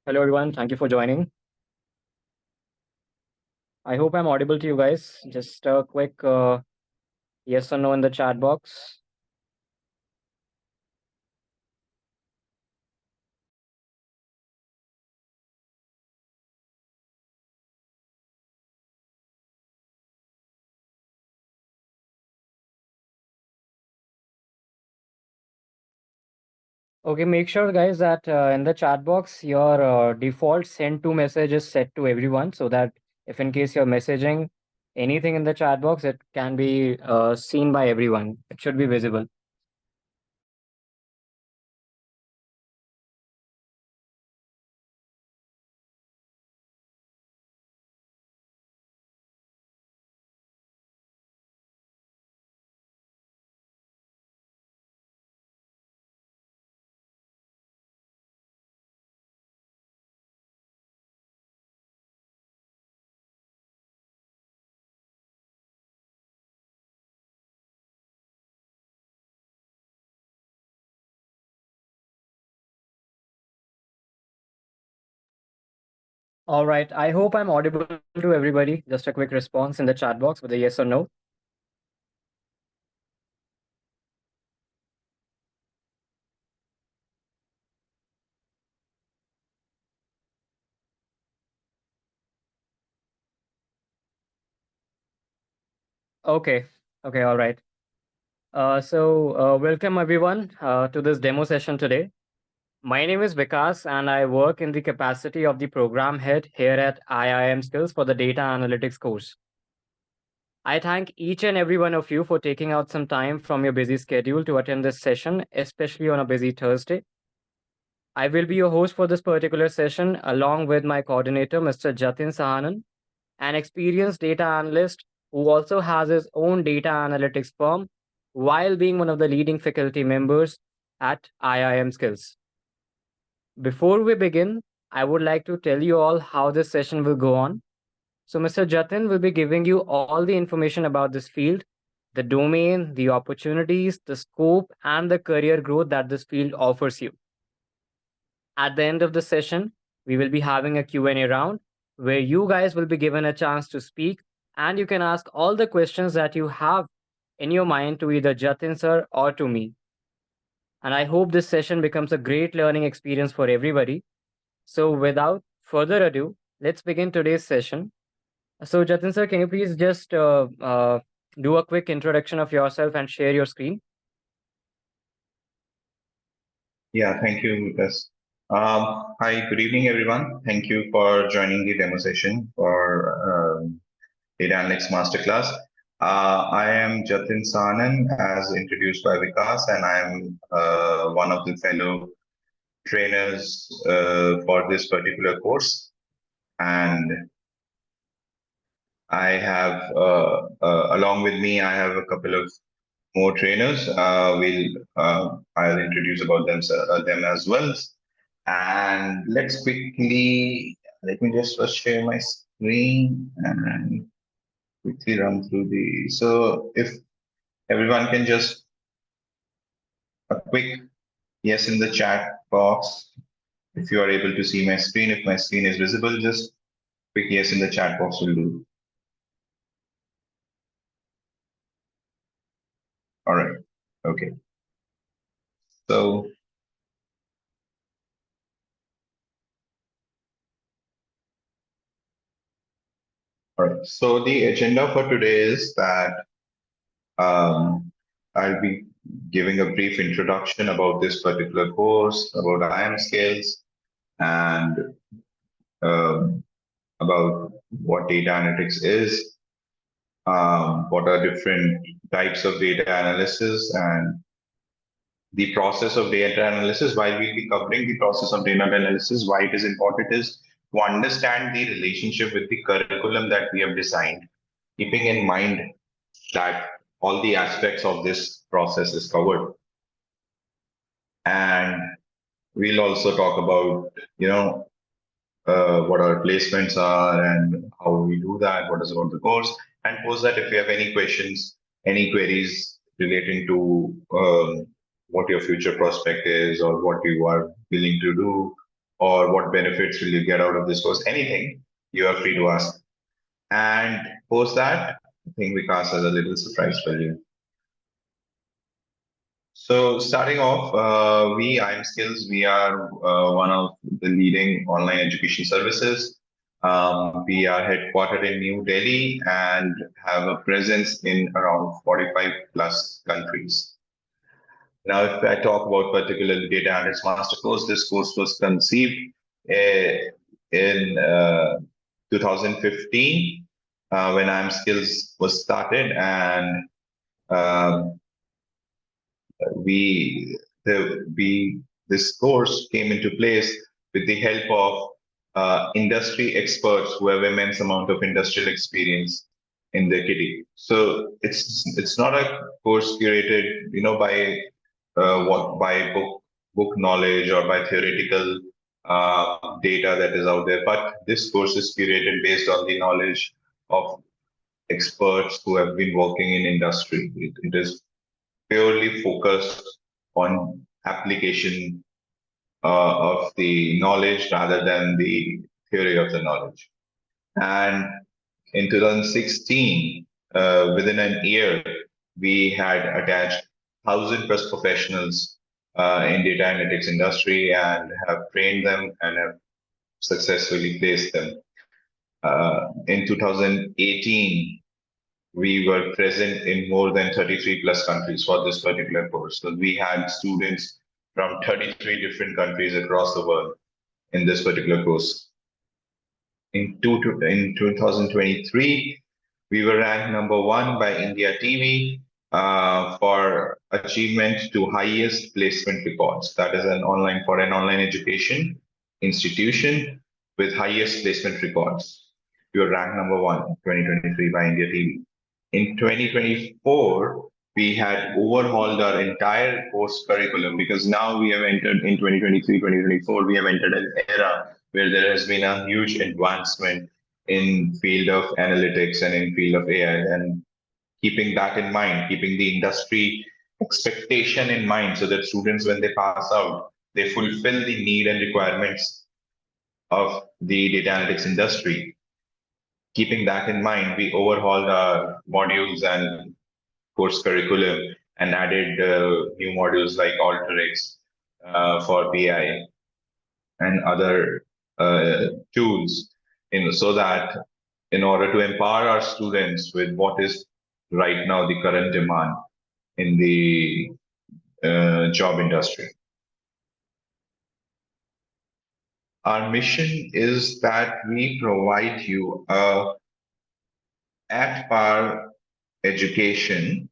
Hello, everyone. Thank you for joining. I hope I'm audible to you guys. Just a quick yes or no in the chat box. Okay, make sure, guys, that in the chat box, your default send to message is set to everyone so that if in case you're messaging anything in the chat box, it can be seen by everyone. It should be visible. All right. I hope I'm audible to everybody. Just a quick response in the chat box with a yes or no. Okay. Okay. All right. Welcome everyone to this demo session today. My name is Vikas, and I work in the capacity of the program head here at IIM Skills for the Data Analytics course. I thank each and every one of you for taking out some time from your busy schedule to attend this session, especially on a busy Thursday. I will be your host for this particular session, along with my coordinator, Mr. Jatin Sahanan, an experienced data analyst who also has his own data analytics firm while being one of the leading faculty members at IIM Skills. Before we begin, I would like to tell you all how this session will go on. So, Mr. Jatin will be giving you all the information about this field, the domain, the opportunities, the scope, and the career growth that this field offers you. At the end of the session, we will be having a Q&A round where you guys will be given a chance to speak and you can ask all the questions that you have in your mind to either Jatin sir or to me. And I hope this session becomes a great learning experience for everybody. So, without further ado, let's begin today's session. So, Jatin sir, can you please just do a quick introduction of yourself and share your screen? Yeah, thank you, Lucas. Hi, good evening, everyone. Thank you for joining the demo session for Data Analytics Masterclass. I am Jatin Sanan, as introduced by Vikas, and I am one of the fellow trainers for this particular course. And I have, along with me, I have a couple of more trainers. I'll introduce about them as well. And let me just first share my screen and quickly run through the. So if everyone can just a quick yes in the chat box, if you are able to see my screen, if my screen is visible, just quick yes in the chat box will do. All right. Okay. So, all right. So the agenda for today is that Um, I'll be giving a brief introduction about this particular course, about IM skills, and um, about what data analytics is, what are different types of data analysis, and the process of data analysis. While we'll be covering the process of data analysis, why it is important is to understand the relationship with the curriculum that we have designed, keeping in mind that all the aspects of this process is covered. And we'll also talk about, what our placements are and how we do that, what is about the course, and post that if you have any questions, any queries relating to what your future prospect is or what you are willing to do, or what benefits will you get out of this course? Anything, you are free to ask. And post that, I think Vikas has a little surprise for you. So starting off, IM Skills, we are one of the leading online education services. We are headquartered in New Delhi and have a presence in around 45 plus countries. Now, if I talk about particularly Data Analytics Master Course, this course was conceived in 2015 when IM Skills was started, and um, we this course came into place with the help of industry experts who have immense amount of industrial experience in their kitty. So it's not a course curated, by what by book knowledge or by theoretical data that is out there, but this course is curated based on the knowledge of experts who have been working in industry. It is purely focused on application of the knowledge rather than the theory of the knowledge. And in 2016, within an year, we had attached 1,000 plus professionals in data analytics industry and have trained them and have successfully placed them. In 2018, we were present in more than 33 plus countries for this particular course. So we had students from 33 different countries across the world in this particular course. In 2023, we were ranked number one by India TV for achievement to highest placement records. That is an online education institution with highest placement records. We were ranked number one in 2023 by India TV. In 2024, we had overhauled our entire course curriculum because now we have entered in 2023, 2024, we have entered an era where there has been a huge advancement in field of analytics and in field of AI. And keeping that in mind, keeping the industry expectation in mind so that students, when they pass out, they fulfill the need and requirements of the data analytics industry. Keeping that in mind, we overhauled our modules and course curriculum and added new modules like Alteryx for BI and other tools, so that in order to empower our students with what is right now the current demand in the job industry. Our mission is that we provide you a at par education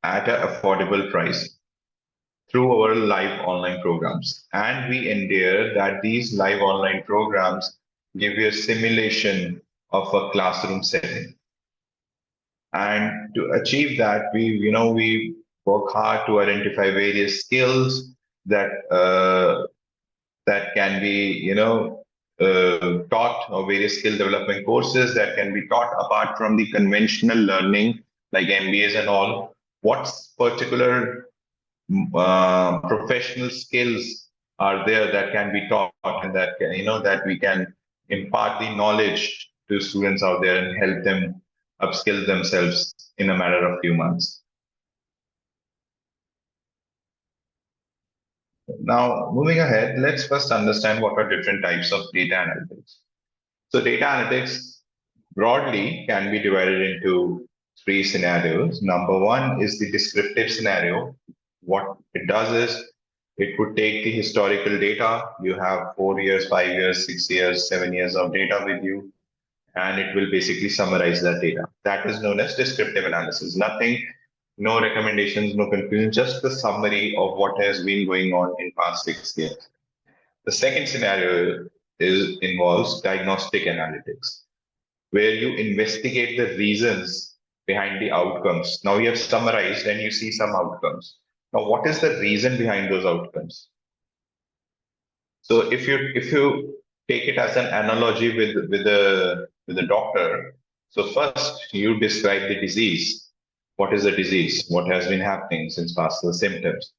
at an affordable price through our live online programs. And we endear that these live online programs give you a simulation of a classroom setting. And to achieve that, we work hard to identify various skills that can be, taught, or various skill development courses that can be taught apart from the conventional learning like MBAs and all. What particular professional skills are there that can be taught and that can, that we can impart the knowledge to students out there and help them upskill themselves in a matter of few months. Now, moving ahead, let's first understand what are different types of data analytics. So data analytics broadly can be divided into three scenarios. Number one is the descriptive scenario. What it does is it would take the historical data. You have 4 years, 5 years, 6 years, 7 years of data with you, and it will basically summarize that data. That is known as descriptive analysis. Nothing, no recommendations, no conclusion, just the summary of what has been going on in past 6 years. The second scenario involves diagnostic analytics, where you investigate the reasons behind the outcomes. Now you have summarized and you see some outcomes. Now, what is the reason behind those outcomes? So if you take it as an analogy with a doctor, so first you describe the disease. What is the disease? What has been happening since past, the symptoms.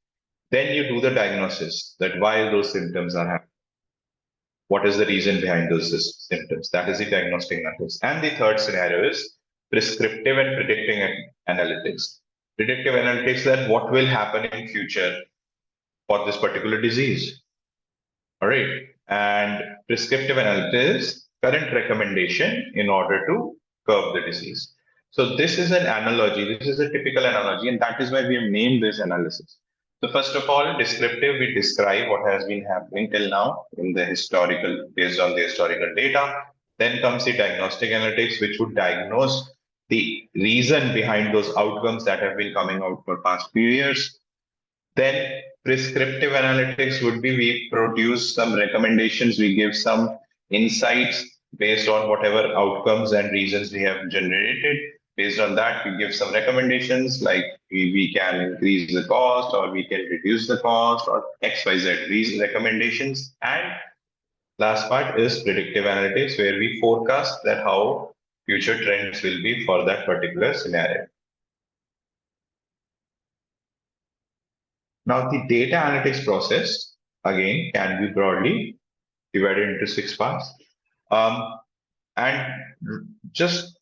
Then you do the diagnosis, that why those symptoms are happening. what is the reason behind those symptoms. That is the diagnostic analytics. And the third scenario is prescriptive and predicting analytics. Predictive analytics, that what will happen in future for this particular disease. All right. And prescriptive analytics, current recommendation in order to curb the disease. So this is an analogy. This is a typical analogy, and that is why we have named this analysis. So first of all, descriptive, we describe what has been happening till now in the historical, based on the historical data. Then comes the diagnostic analytics, which would diagnose the reason behind those outcomes that have been coming out for past few years. Then prescriptive analytics would be we produce some recommendations, we give some insights based on whatever outcomes and reasons we have generated. Based on that, we give some recommendations like we can increase the cost or we can reduce the cost or XYZ reason recommendations. And last part is predictive analytics, where we forecast that how future trends will be for that particular scenario. Now, the data analytics process, again, can be broadly divided into 6 parts. And just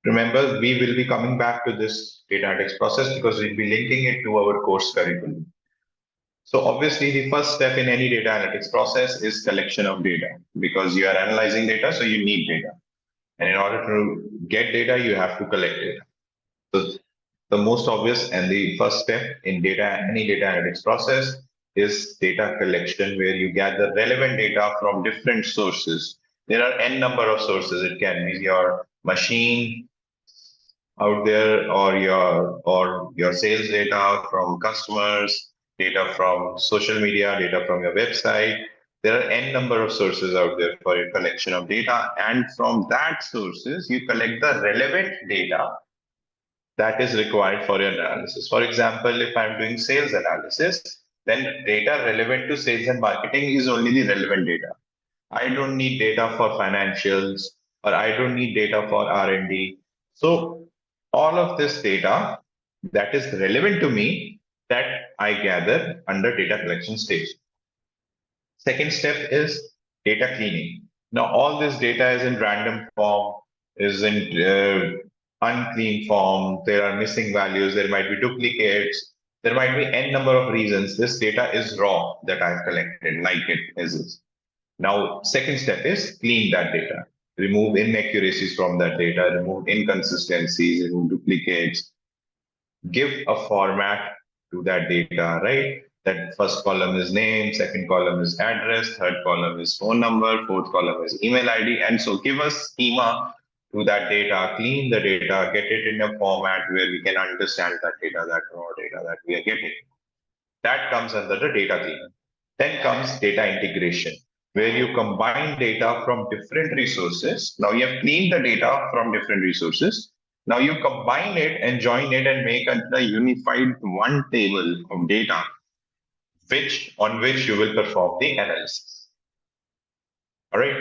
remember, we will be coming back to this data analytics process because we'll be linking it to our course curriculum. So obviously, the first step in any data analytics process is collection of data, because you are analyzing data, so you need data. And in order to get data, you have to collect data. So the most obvious and the first step in any data analytics process is data collection, where you gather relevant data from different sources. There are n number of sources. It can be your machine out there, or your sales data from customers, data from social media, data from your website. There are n number of sources out there for your collection of data, and from that sources you collect the relevant data that is required for your analysis. For example, if I'm doing sales analysis, then data relevant to sales and marketing is only the relevant data. I don't need data for financials, or I don't need data for R&D. So all of this data that is relevant to me, that I gather under data collection stage. Second step is data cleaning. Now, all this data is in random form, is in unclean form. There are missing values. There might be duplicates. There might be n number of reasons. This data is raw that I've collected, like it is. Now, second step is clean that data. Remove inaccuracies from that data, remove inconsistencies, remove duplicates, give a format to that data, right? That first column is name, second column is address, third column is phone number, fourth column is email ID. And so give a schema to that data, clean the data, get it in a format where we can understand that data, that raw data that we are getting. That comes under the data cleaning. Then comes data integration, where you combine data from different resources. Now you have cleaned the data from different resources. Now you combine it and join it and make a unified one table of data, on which you will perform the analysis. All right.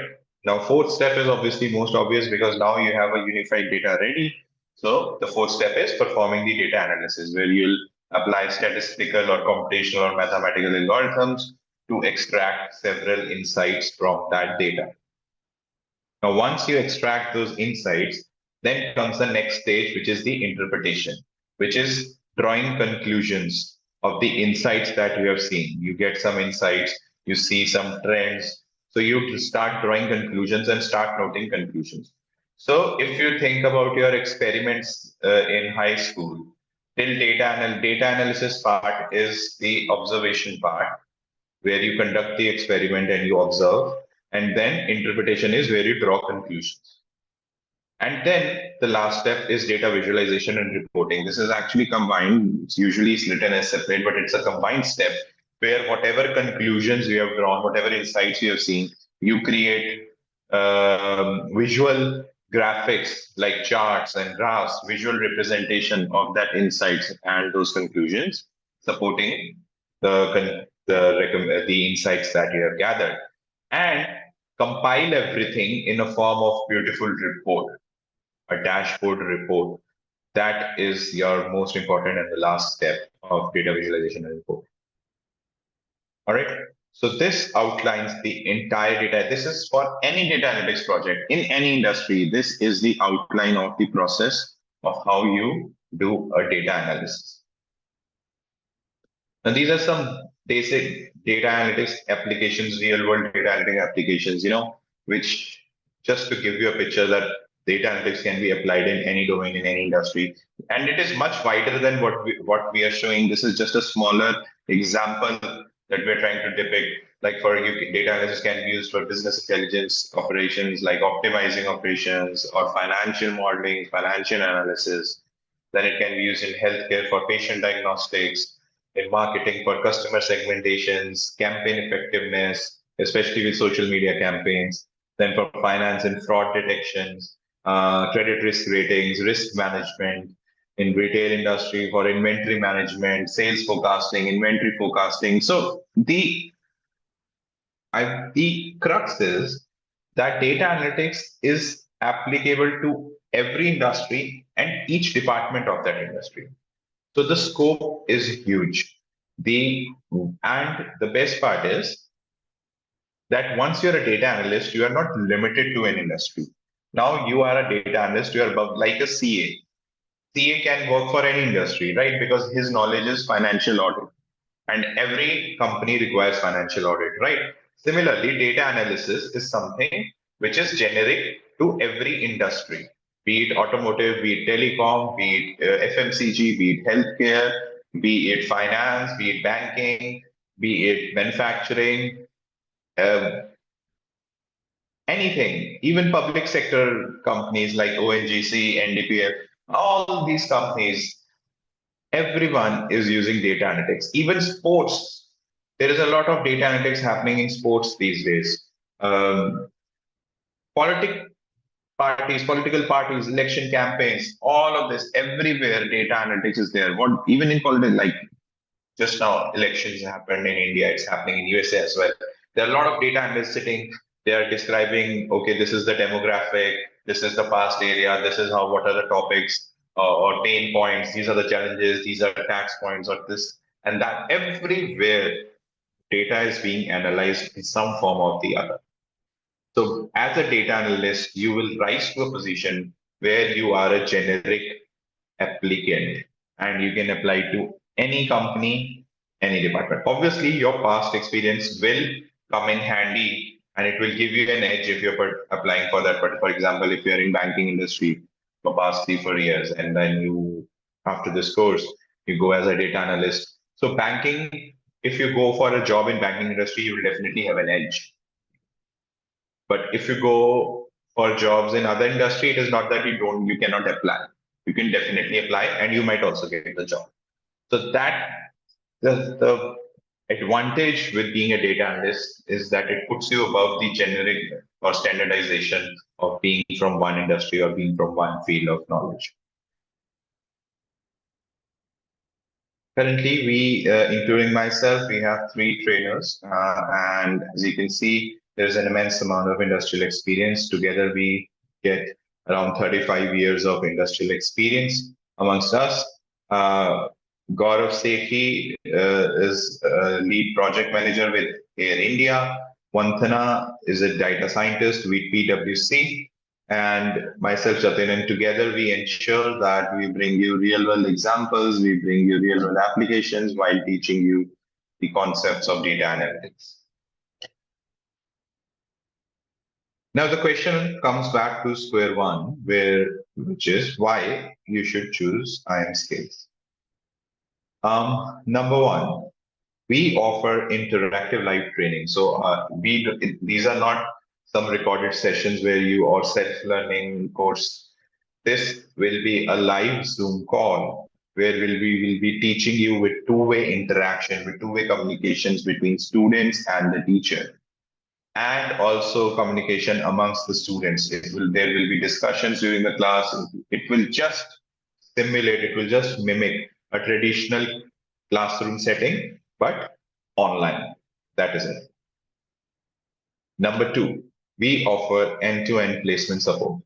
Now, fourth step is obviously most obvious, because now you have a unified data ready. So the fourth step is performing the data analysis, where you'll apply statistical or computational or mathematical algorithms to extract several insights from that data. Now, once you extract those insights, then comes the next stage, which is the interpretation, which is drawing conclusions of the insights that you have seen. You get some insights, you see some trends. So you start drawing conclusions and start noting conclusions. So if you think about your experiments in high school, till data analysis part is the observation part, where you conduct the experiment and you observe, and then interpretation is where you draw conclusions. And then the last step is data visualization and reporting. This is actually combined. It's usually written as separate, but it's a combined step where whatever conclusions you have drawn, whatever insights you have seen, you create visual graphics like charts and graphs, visual representation of that insights and those conclusions, supporting the insights that you have gathered, and compile everything in a form of beautiful report, a dashboard report. That is your most important and the last step of data visualization and report. All right. So this outlines the entire data. This is for any data analytics project in any industry. This is the outline of the process of how you do a data analysis. Now, these are some basic data analytics applications, real world data analytics applications, which just to give you a picture that data analytics can be applied in any domain, in any industry. And it is much wider than what we are showing. This is just a smaller example that we're trying to depict. Like for you, data analysis can be used for business intelligence operations, like optimizing operations or financial modeling, financial analysis. Then it can be used in healthcare for patient diagnostics, in marketing for customer segmentations, campaign effectiveness, especially with social media campaigns, then for finance and fraud detections, credit risk ratings, risk management, in retail industry for inventory management, sales forecasting, inventory forecasting. So the crux is that data analytics is applicable to every industry and each department of that industry. So the scope is huge. The best part is that once you're a data analyst, you are not limited to an industry. Now you are a data analyst, you are above like a CA. CA can work for any industry, right? Because his knowledge is financial audit. And every company requires financial audit, right? Similarly, data analysis is something which is generic to every industry, be it automotive, be it telecom, be it FMCG, be it healthcare, be it finance, be it banking, be it manufacturing, um, anything, even public sector companies like ONGC, NDPF, all these companies, everyone is using data analytics. Even sports, there is a lot of data analytics happening in sports these days. Um, Political parties, election campaigns, all of this, everywhere data analytics is there. What even in politics, like just now elections happened in India, it's happening in USA as well. There are a lot of data analysts sitting, they are describing, okay, this is the demographic, this is the past area, this is how, what are the topics or pain points, these are the challenges, these are tax points or this and that. Everywhere data is being analyzed in some form or the other. So as a data analyst, you will rise to a position where you are a generic applicant and you can apply to any company, any department. Obviously, your past experience will come in handy and it will give you an edge if you're applying for that. But for example, if you're in banking industry for past 3 4 years and then you after this course you go as a data analyst. So banking, if you go for a job in banking industry, you will definitely have an edge. But if you go for jobs in other industry, it is not that you cannot apply. You can definitely apply and you might also get the job. So that the advantage with being a data analyst is that it puts you above the generic or standardization of being from one industry or being from one field of knowledge. Currently, including myself, we have 3 trainers, and as you can see, there's an immense amount of industrial experience. Together, we get around 35 years of industrial experience amongst us. Uh, Gaurav Sethi is a lead project manager with Air India. Vanthana is a data scientist with PwC and myself, Jatin, and together we ensure that we bring you real world examples, we bring you real world applications while teaching you the concepts of data analytics. Now, the question comes back to square one, which is why you should choose IM Skills. Number one, we offer interactive live training. So these are not some recorded sessions where you or self-learning course. This will be a live Zoom call where we will be teaching you with two-way interaction, with two-way communications between students and the teacher, and also communication amongst the students. There will be discussions during the class. It will just simulate, it will just mimic a traditional classroom setting, but online. That is it. Number two, we offer end-to-end placement support.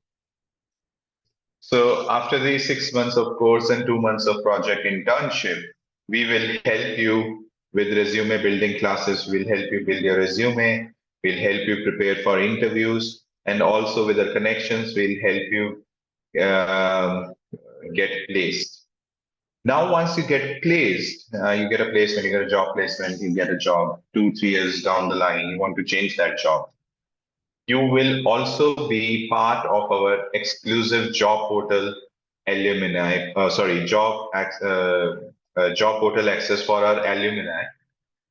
So after the 6 months of course and 2 months of project internship, we will help you with resume building classes. We'll help you build your resume. We'll help you prepare for interviews. And also with our connections, we'll help you get placed. Now, once you get placed, you get a placement, you get a job placement, you get a job 2, 3 years down the line, you want to change that job. You will also be part of our exclusive job portal alumni, job portal access for our alumni,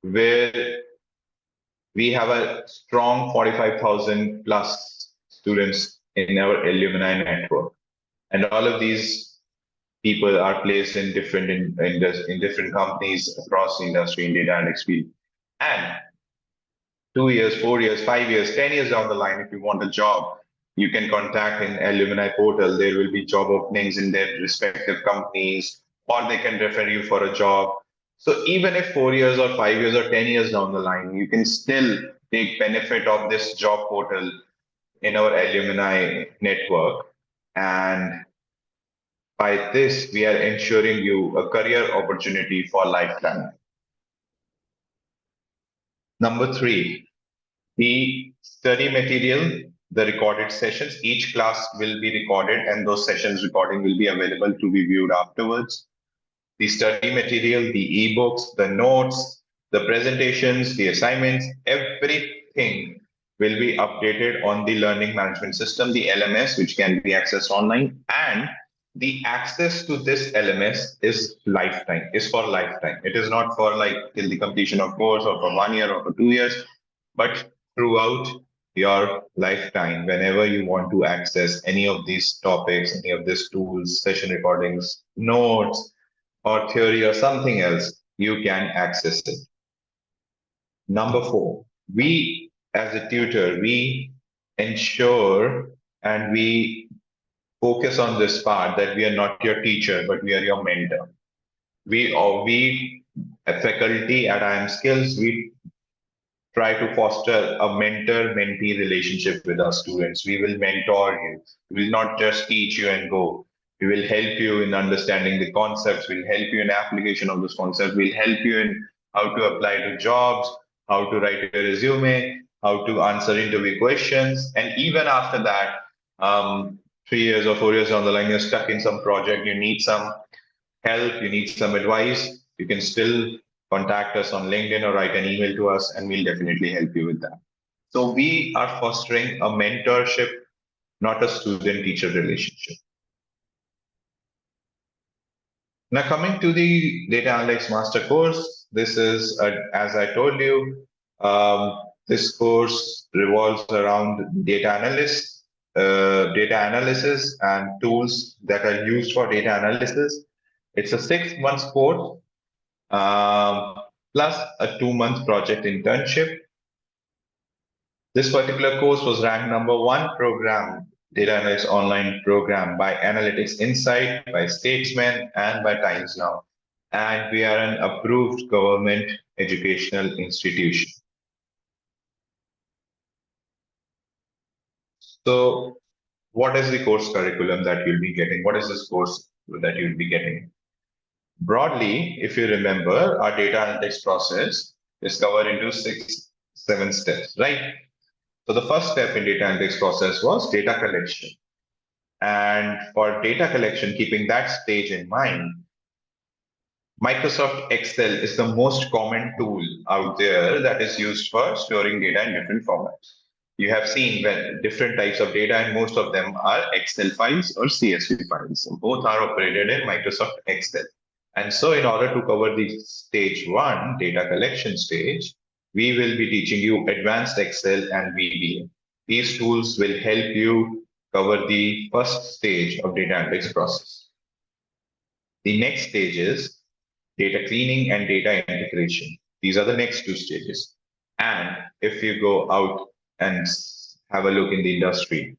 where we have a strong 45,000 plus students in our alumni network. And all of these people are placed in in different companies across the industry in data analytics field. And 2 years, 4 years, 5 years, 10 years down the line, if you want a job, you can contact in alumni portal. There will be job openings in their respective companies, or they can refer you for a job. So even if 4 years or 5 years or 10 years down the line, you can still take benefit of this job portal in our alumni network. And by this, we are ensuring you a career opportunity for lifetime. Number three, the study material, the recorded sessions. Each class will be recorded, and those sessions recording will be available to be viewed afterwards. The study material, the ebooks, the notes, the presentations, the assignments, everything will be updated on the learning management system, the LMS, which can be accessed online. And the access to this LMS is lifetime, is for lifetime. It is not for like till the completion of course or for 1 year or for 2 years, but throughout your lifetime, whenever you want to access any of these topics, any of these tools, session recordings, notes, or theory or something else, you can access it. Number four, we as a tutor, we ensure and we focus on this part that we are not your teacher, but we are your mentor. We at faculty at IM Skills, we try to foster a mentor-mentee relationship with our students. We will mentor you. We will not just teach you and go. We will help you in understanding the concepts. We'll help you in application of those concepts. We'll help you in how to apply to jobs, how to write your resume, how to answer interview questions. And even after that, 3 years or 4 years down the line, you're stuck in some project, you need some help, you need some advice, you can still contact us on LinkedIn or write an email to us, and we'll definitely help you with that. So we are fostering a mentorship, not a student-teacher relationship. Now, coming to the Data Analytics Master course, this is, as I told you, this course revolves around data analysis and tools that are used for data analysis. It's a 6 month course plus a 2 month project internship. This particular course was ranked #1 program, Data Analytics Online program by Analytics Insight, by Statesman, and by Times Now. And we are an approved government educational institution. So what is the course curriculum that you'll be getting? What is this course that you'll be getting? Broadly, if you remember, our data analytics process is covered into 7 steps, right? So the first step in data analytics process was data collection. And for data collection, keeping that stage in mind, Microsoft Excel is the most common tool out there that is used for storing data in different formats. You have seen when different types of data, and most of them are Excel files or CSV files. Both are operated in Microsoft Excel. And so in order to cover the stage 1, data collection stage, we will be teaching you advanced Excel and VBA. These tools will help you cover the first stage of data analytics process. The next stage is data cleaning and data integration. These are the next 2 stages. And if you go out and have a look in the industry,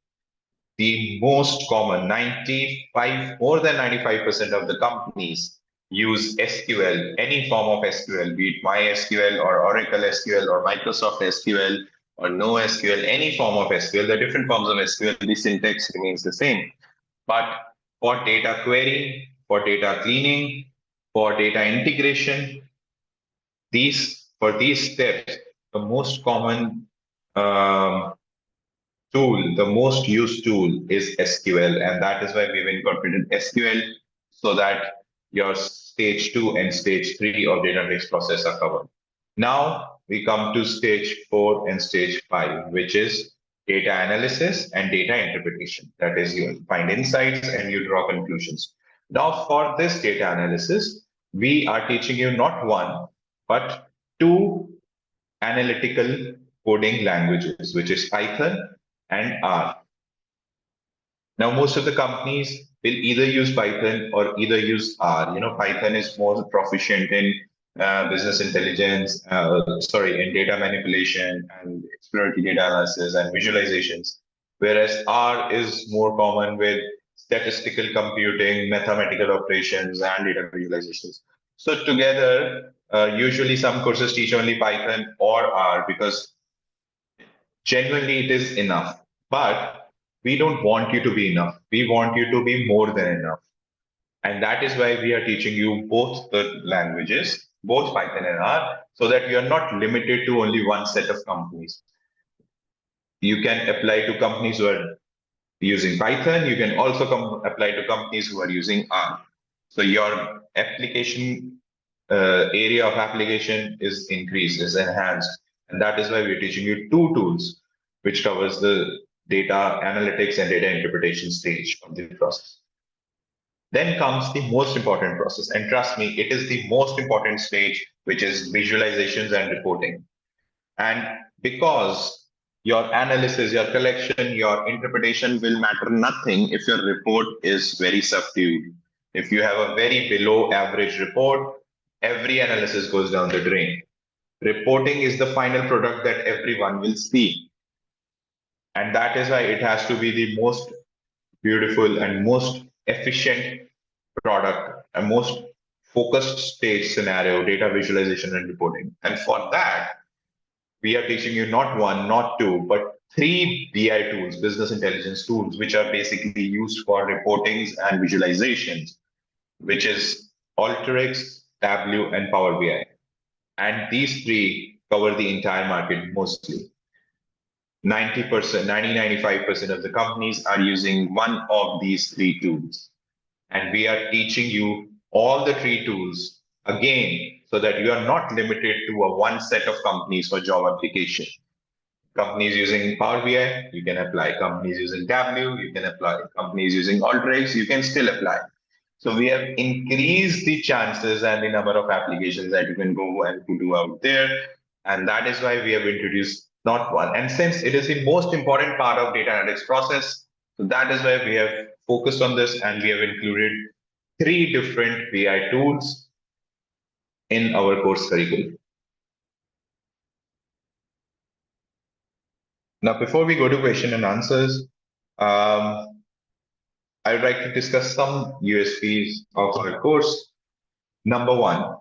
the most common, more than 95% of the companies use SQL, any form of SQL, be it MySQL or Oracle SQL or Microsoft SQL or NoSQL, any form of SQL. The different forms of SQL, the syntax remains the same. But for data querying, for data cleaning, for data integration, For these steps, the most common um, tool, the most used tool is SQL, and that is why we've incorporated SQL so that your stage 2 and stage 3 of data analytics process are covered. Now we come to stage 4 and stage 5, which is data analysis and data interpretation. That is, you find insights and you draw conclusions. Now, for this data analysis, we are teaching you not one, but two analytical coding languages, which is Python and R. Now, most of the companies will either use Python or either use R. Python is more proficient in business intelligence, in data manipulation and exploratory data analysis and visualizations, whereas R is more common with statistical computing, mathematical operations, and data visualizations. So together, usually some courses teach only Python or R because genuinely it is enough. But we don't want you to be enough. We want you to be more than enough. And that is why we are teaching you both the languages, both Python and R, so that you are not limited to only one set of companies. You can apply to companies who are using Python. You can also apply to companies who are using R. So your application area of application is increased, is enhanced. And that is why we're teaching you two tools, which covers the data analytics and data interpretation stage of the process. Then comes the most important process. And trust me, it is the most important stage, which is visualizations and reporting. And because your analysis, your collection, your interpretation will matter nothing if your report is very subdued. If you have a very below average report, every analysis goes down the drain. Reporting is the final product that everyone will see. And that is why it has to be the most beautiful and most efficient product, a most focused stage scenario, data visualization and reporting. And for that, we are teaching you not one, not two, but three BI tools, business intelligence tools, which are basically used for reportings and visualizations, which is Alteryx, Tableau, and Power BI. And these three cover the entire market mostly. 90%, 95% of the companies are using one of these three tools. And we are teaching you all the three tools again, so that you are not limited to a one set of companies for job application. Companies using Power BI, you can apply. Companies using Tableau, you can apply. Companies using Alteryx, you can still apply. So we have increased the chances and the number of applications that you can go and do out there. And that is why we have introduced not one. And since it is the most important part of data analytics process, so that is why we have focused on this, and we have included three different BI tools in our course curriculum. Now, before we go to question and answers, I would like to discuss some USPs of our course. Number one,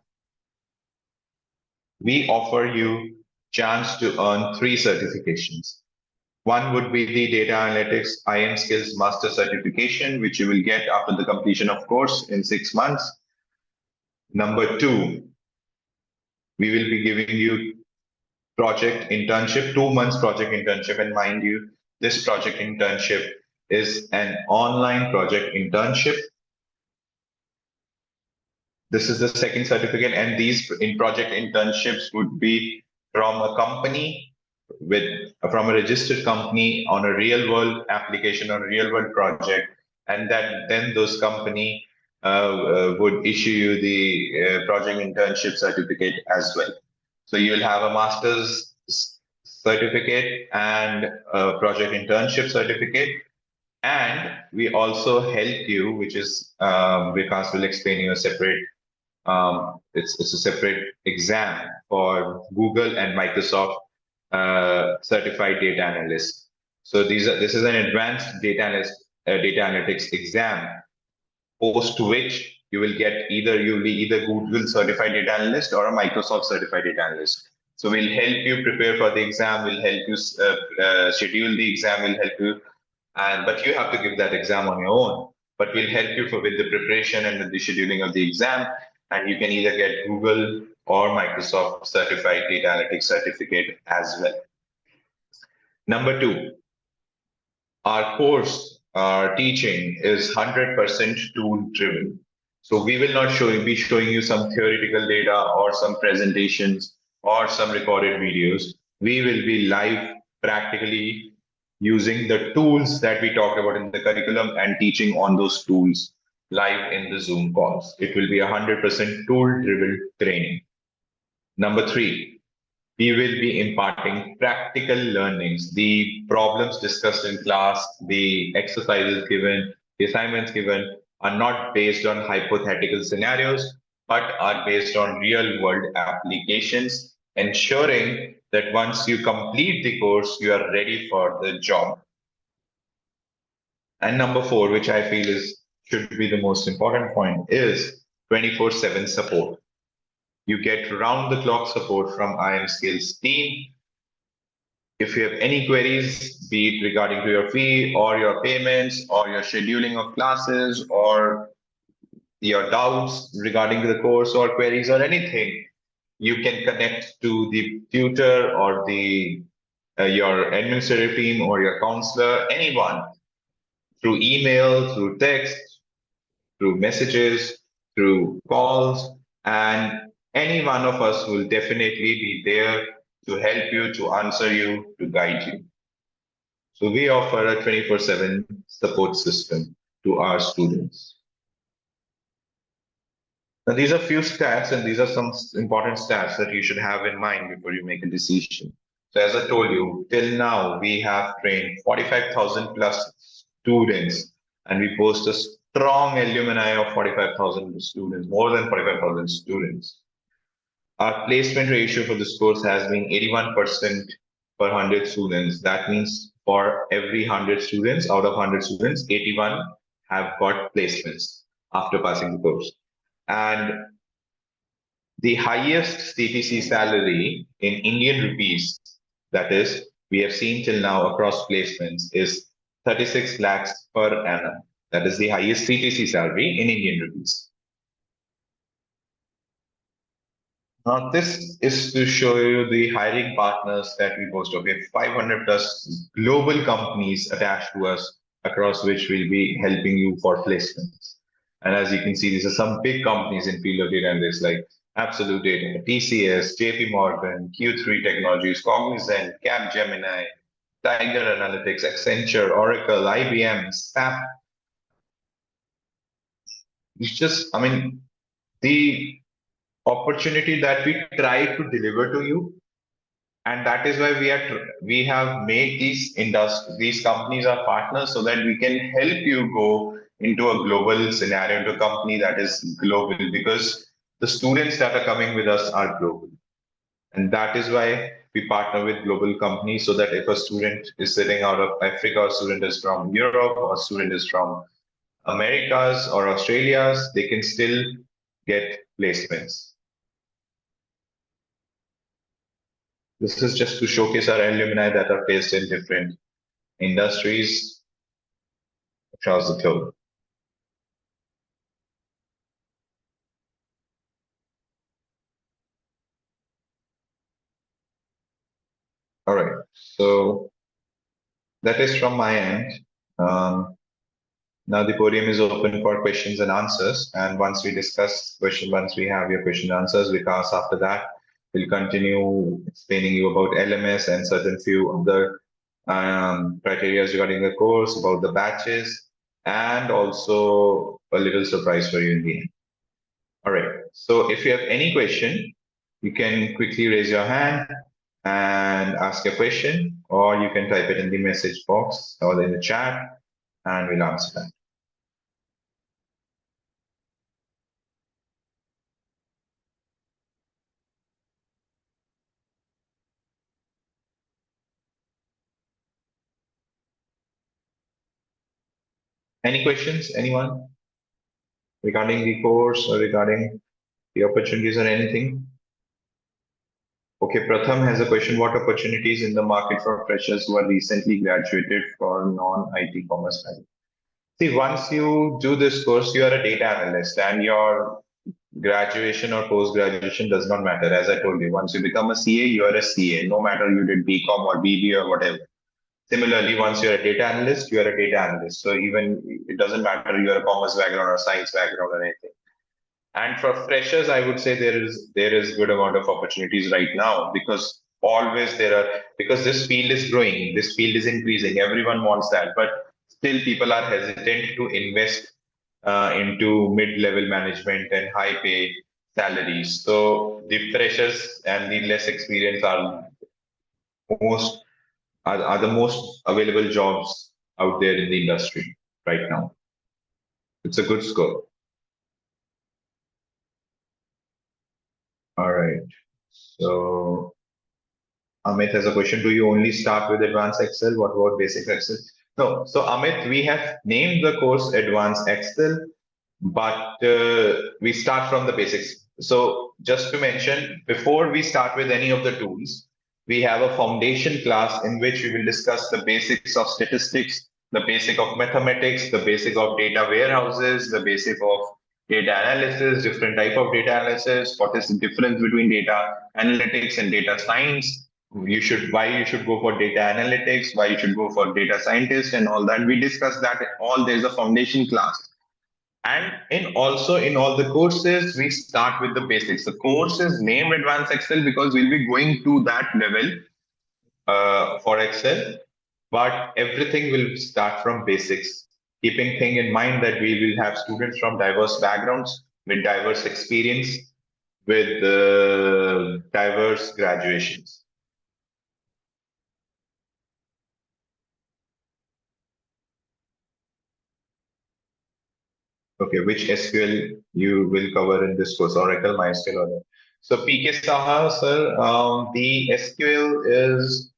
we offer you chance to earn three certifications. One would be the Data Analytics IM Skills Master Certification, which you will get after the completion of course in 6 months. Number two, we will be giving you project internship, 2 months project internship. And mind you, this project internship is an online project internship. This is the second certificate, and these in project internships would be from a company from a registered company on a real world application or a real world project, and that then those company would issue you the project internship certificate as well. So you'll have a master's certificate and a project internship certificate. And we also help you, which is Vikas will explain you a separate it's a separate exam for Google and Microsoft certified data analyst. So this is an advanced data analytics exam, post which you'll be either Google certified data analyst or a Microsoft certified data analyst. So we'll help you prepare for the exam. We'll help you schedule the exam. We'll help you, but you have to give that exam on your own. But we'll help you with the preparation and the scheduling of the exam. And you can either get Google or Microsoft Certified Data Analytics certificate as well. Number two, our course, our teaching is 100% tool driven. So we will not be showing you some theoretical data or some presentations or some recorded videos. We will be live practically using the tools that we talked about in the curriculum and teaching on those tools live in the Zoom calls. It will be 100% tool driven training. Number three, we will be imparting practical learnings, the problems discussed in class, the exercises given, the assignments given are not based on hypothetical scenarios, but are based on real world applications, ensuring that once you complete the course, you are ready for the job. And number four, which I feel should be the most important point, is 24/7 support. You get round the clock support from IM Skills team. If you have any queries, be it regarding to your fee or your payments or your scheduling of classes or your doubts regarding the course or queries or anything, you can connect to the tutor or the your administrative team or your counselor, anyone, through email, through text, through messages, through calls, and any one of us will definitely be there to help you, to answer you, to guide you. So we offer a 24/7 support system to our students. Now, these are few stats, and these are some important stats that you should have in mind before you make a decision. So as I told you, till now, we have trained 45,000 plus students, and we boast a strong alumni of 45,000 students, more than 45,000 students. Our placement ratio for this course has been 81% per 100 students. That means for every 100 students, out of 100 students, 81 have got placements after passing the course. And the highest CTC salary in Indian rupees, that is, we have seen till now across placements, is 36 lakhs per annum. That is the highest CTC salary in Indian rupees. Now, this is to show you the hiring partners that we boast of. We have 500 plus global companies attached to us, across which we'll be helping you for placements. And as you can see, these are some big companies in field of data analytics like Absolute Data, TCS, JP Morgan, Q3 Technologies, Cognizant, Capgemini, Tiger Analytics, Accenture, Oracle, IBM, SAP. It's just, I mean, the opportunity that we try to deliver to you, and that is why we have made these companies our partners so that we can help you go into a global scenario, into a company that is global, because the students that are coming with us are global, and that is why we partner with global companies, so that if a student is sitting out of Africa, or a student is from Europe, or a student is from Americas or Australia's, they can still get placements. This is just to showcase our alumni that are placed in different industries across the globe. All right, so that is from my end. Now the podium is open for questions and answers. And once once we have your question and answers, Vikas, after that, we'll continue explaining you about LMS and certain few other criteria regarding the course, about the batches, and also a little surprise for you in the end. All right. So if you have any question, you can quickly raise your hand and ask a question, or you can type it in the message box or in the chat, and we'll answer that. Any questions, anyone, regarding the course or regarding the opportunities or anything? Okay, Pratham has a question. What opportunities in the market for freshers who are recently graduated for non-IT commerce? See, once you do this course, you are a data analyst and your graduation or post graduation does not matter. As I told you, once you become a CA, you are a CA, no matter you did BCom or BB or whatever. Similarly, once you're a data analyst, you are a data analyst. So even it doesn't matter you're a commerce background or science background or anything. And for freshers, I would say there is good amount of opportunities right now, because always there are, because this field is growing, this field is increasing. Everyone wants that, but still people are hesitant to invest into mid-level management and high pay salaries. So the freshers and the less experienced most are the most available jobs out there in the industry right now. It's a good score. All right. So Amit has a question. Do you only start with advanced Excel? What about basic Excel? No. So Amit, we have named the course Advanced Excel, but we start from the basics. So just to mention, before we start with any of the tools, we have a foundation class in which we will discuss the basics of statistics, the basic of mathematics, the basic of data warehouses, the basic of data analysis, different type of data analysis, what is the difference between data analytics and data science, why you should go for data analytics, why you should go for data scientist, and all that. We discuss that all. There's a foundation class, and in all the courses, we start with the basics. The course is named Advanced Excel because we'll be going to that level for Excel, but everything will start from basics. Keeping thing in mind that we will have students from diverse backgrounds with diverse experience, with diverse graduations. Okay, which SQL you will cover in this course, Oracle, MySQL, or not? So PK Saha, sir, the SQL is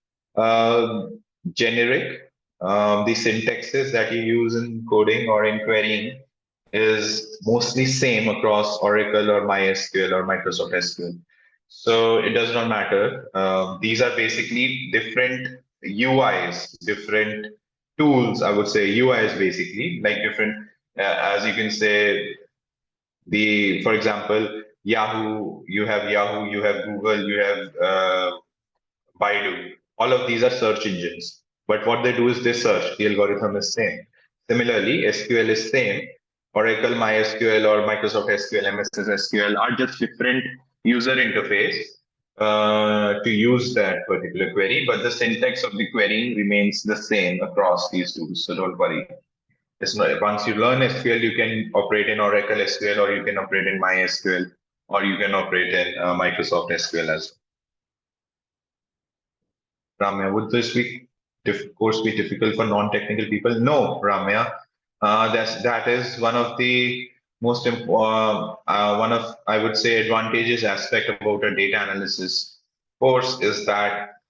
generic. The syntaxes that you use in coding or in querying is mostly same across Oracle or MySQL or Microsoft SQL. So it does not matter. These are basically different UIs, different tools, I would say UIs basically, like different, as you can say, for example, Yahoo, you have Google, you have Baidu. All of these are search engines. But what they do is they search. The algorithm is same. Similarly, SQL is same. Oracle, MySQL, or Microsoft SQL, MSS SQL are just different user interface to use that particular query, but the syntax of the query remains the same across these tools. So don't worry. It's not, once you learn SQL, you can operate in Oracle SQL, or you can operate in MySQL, or you can operate in Microsoft SQL as well. Ramya, would this course be difficult for non-technical people? No, Ramya. That is one of the most important, one of, I would say, advantageous aspect about a data analysis course is that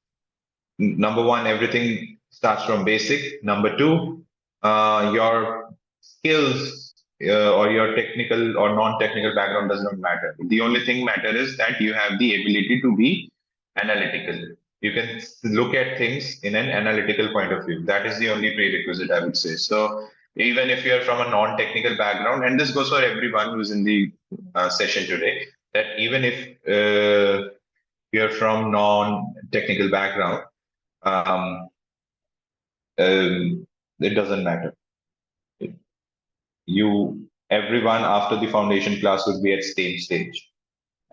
number one, everything starts from basic. Number two, your skills or your technical or non-technical background does not matter. The only thing matter is that you have the ability to be analytical. You can look at things in an analytical point of view. That is the only prerequisite, I would say. So even if you're from a non-technical background, and this goes for everyone who's in the session today, that even if you're from non-technical background, um, it doesn't matter. Everyone after the foundation class would be at same stage,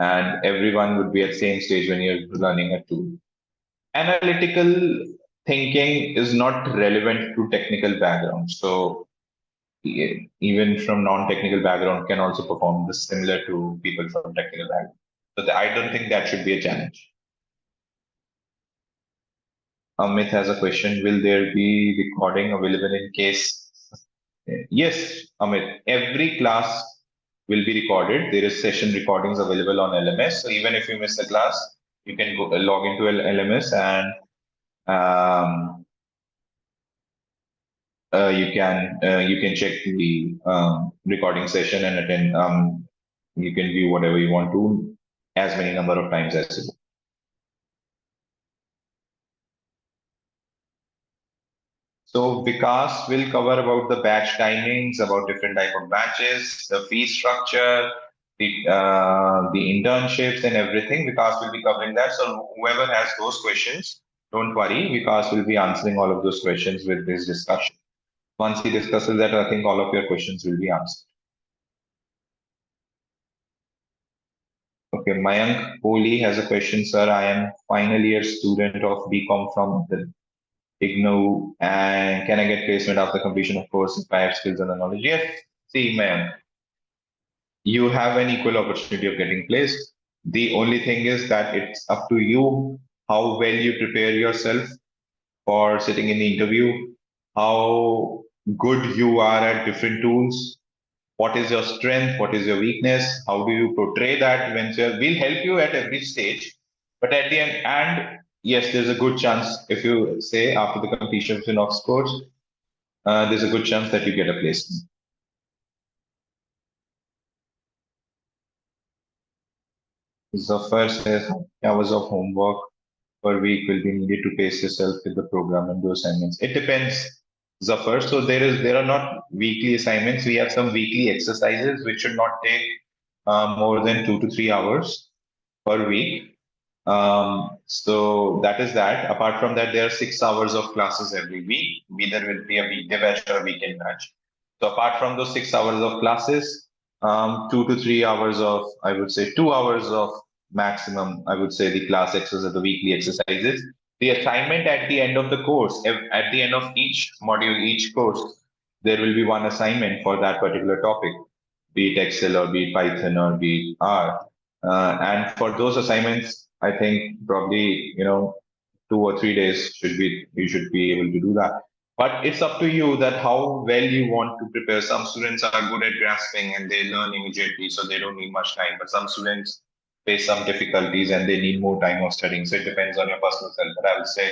and everyone would be at same stage when you're learning a tool. Analytical thinking is not relevant to technical background, so even from non-technical background can also perform this similar to people from technical background. So I don't think that should be a challenge. Amit has a question. Will there be recording available in case? Yes, Amit. Every class will be recorded. There is session recordings available on LMS. So even if you miss the class, you can go log into LMS and um, you can check the recording session and attend. You can view whatever you want to, as many number of times as you want. So Vikas will cover about the batch timings, about different type of batches, the fee structure, the internships and everything. Vikas will be covering that. So whoever has those questions, don't worry. Vikas will be answering all of those questions with this discussion. Once he discusses that, I think all of your questions will be answered. Okay, Mayank Kohli has a question, sir. I am final year student of BCom from the IGNOU, and can I get placement after completion of course if I have skills and the knowledge? Yes. See, Mayank, you have an equal opportunity of getting placed. The only thing is that it's up to you how well you prepare yourself for sitting in the interview, how good you are at different tools, what is your strength, what is your weakness, how do you portray that when we'll help you at every stage. But at the end, and yes, there's a good chance if you say after the completion of course, there's a good chance that you get a placement. Zafar says, how many hours of homework per week will be needed to pace yourself with the program and do assignments? It depends, Zafar. So there are not weekly assignments. We have some weekly exercises which should not take more than 2 to 3 hours per week. So that is that. Apart from that, there are 6 hours of classes every week. Either will be a weekday batch or a weekend batch. So apart from those 6 hours of classes, 2 to 3 hours of, I would say 2 hours of maximum, I would say the class exercises, the weekly exercises. The assignment at the end of the course, at the end of each module, each course, there will be one assignment for that particular topic, be it Excel or be it Python or be it R. And for those assignments, I think probably 2 or 3 days should be you should be able to do that. But it's up to you that how well you want to prepare. Some students are good at grasping and they learn immediately, so they don't need much time. But some students face some difficulties and they need more time of studying. So it depends on your personal self. But I would say,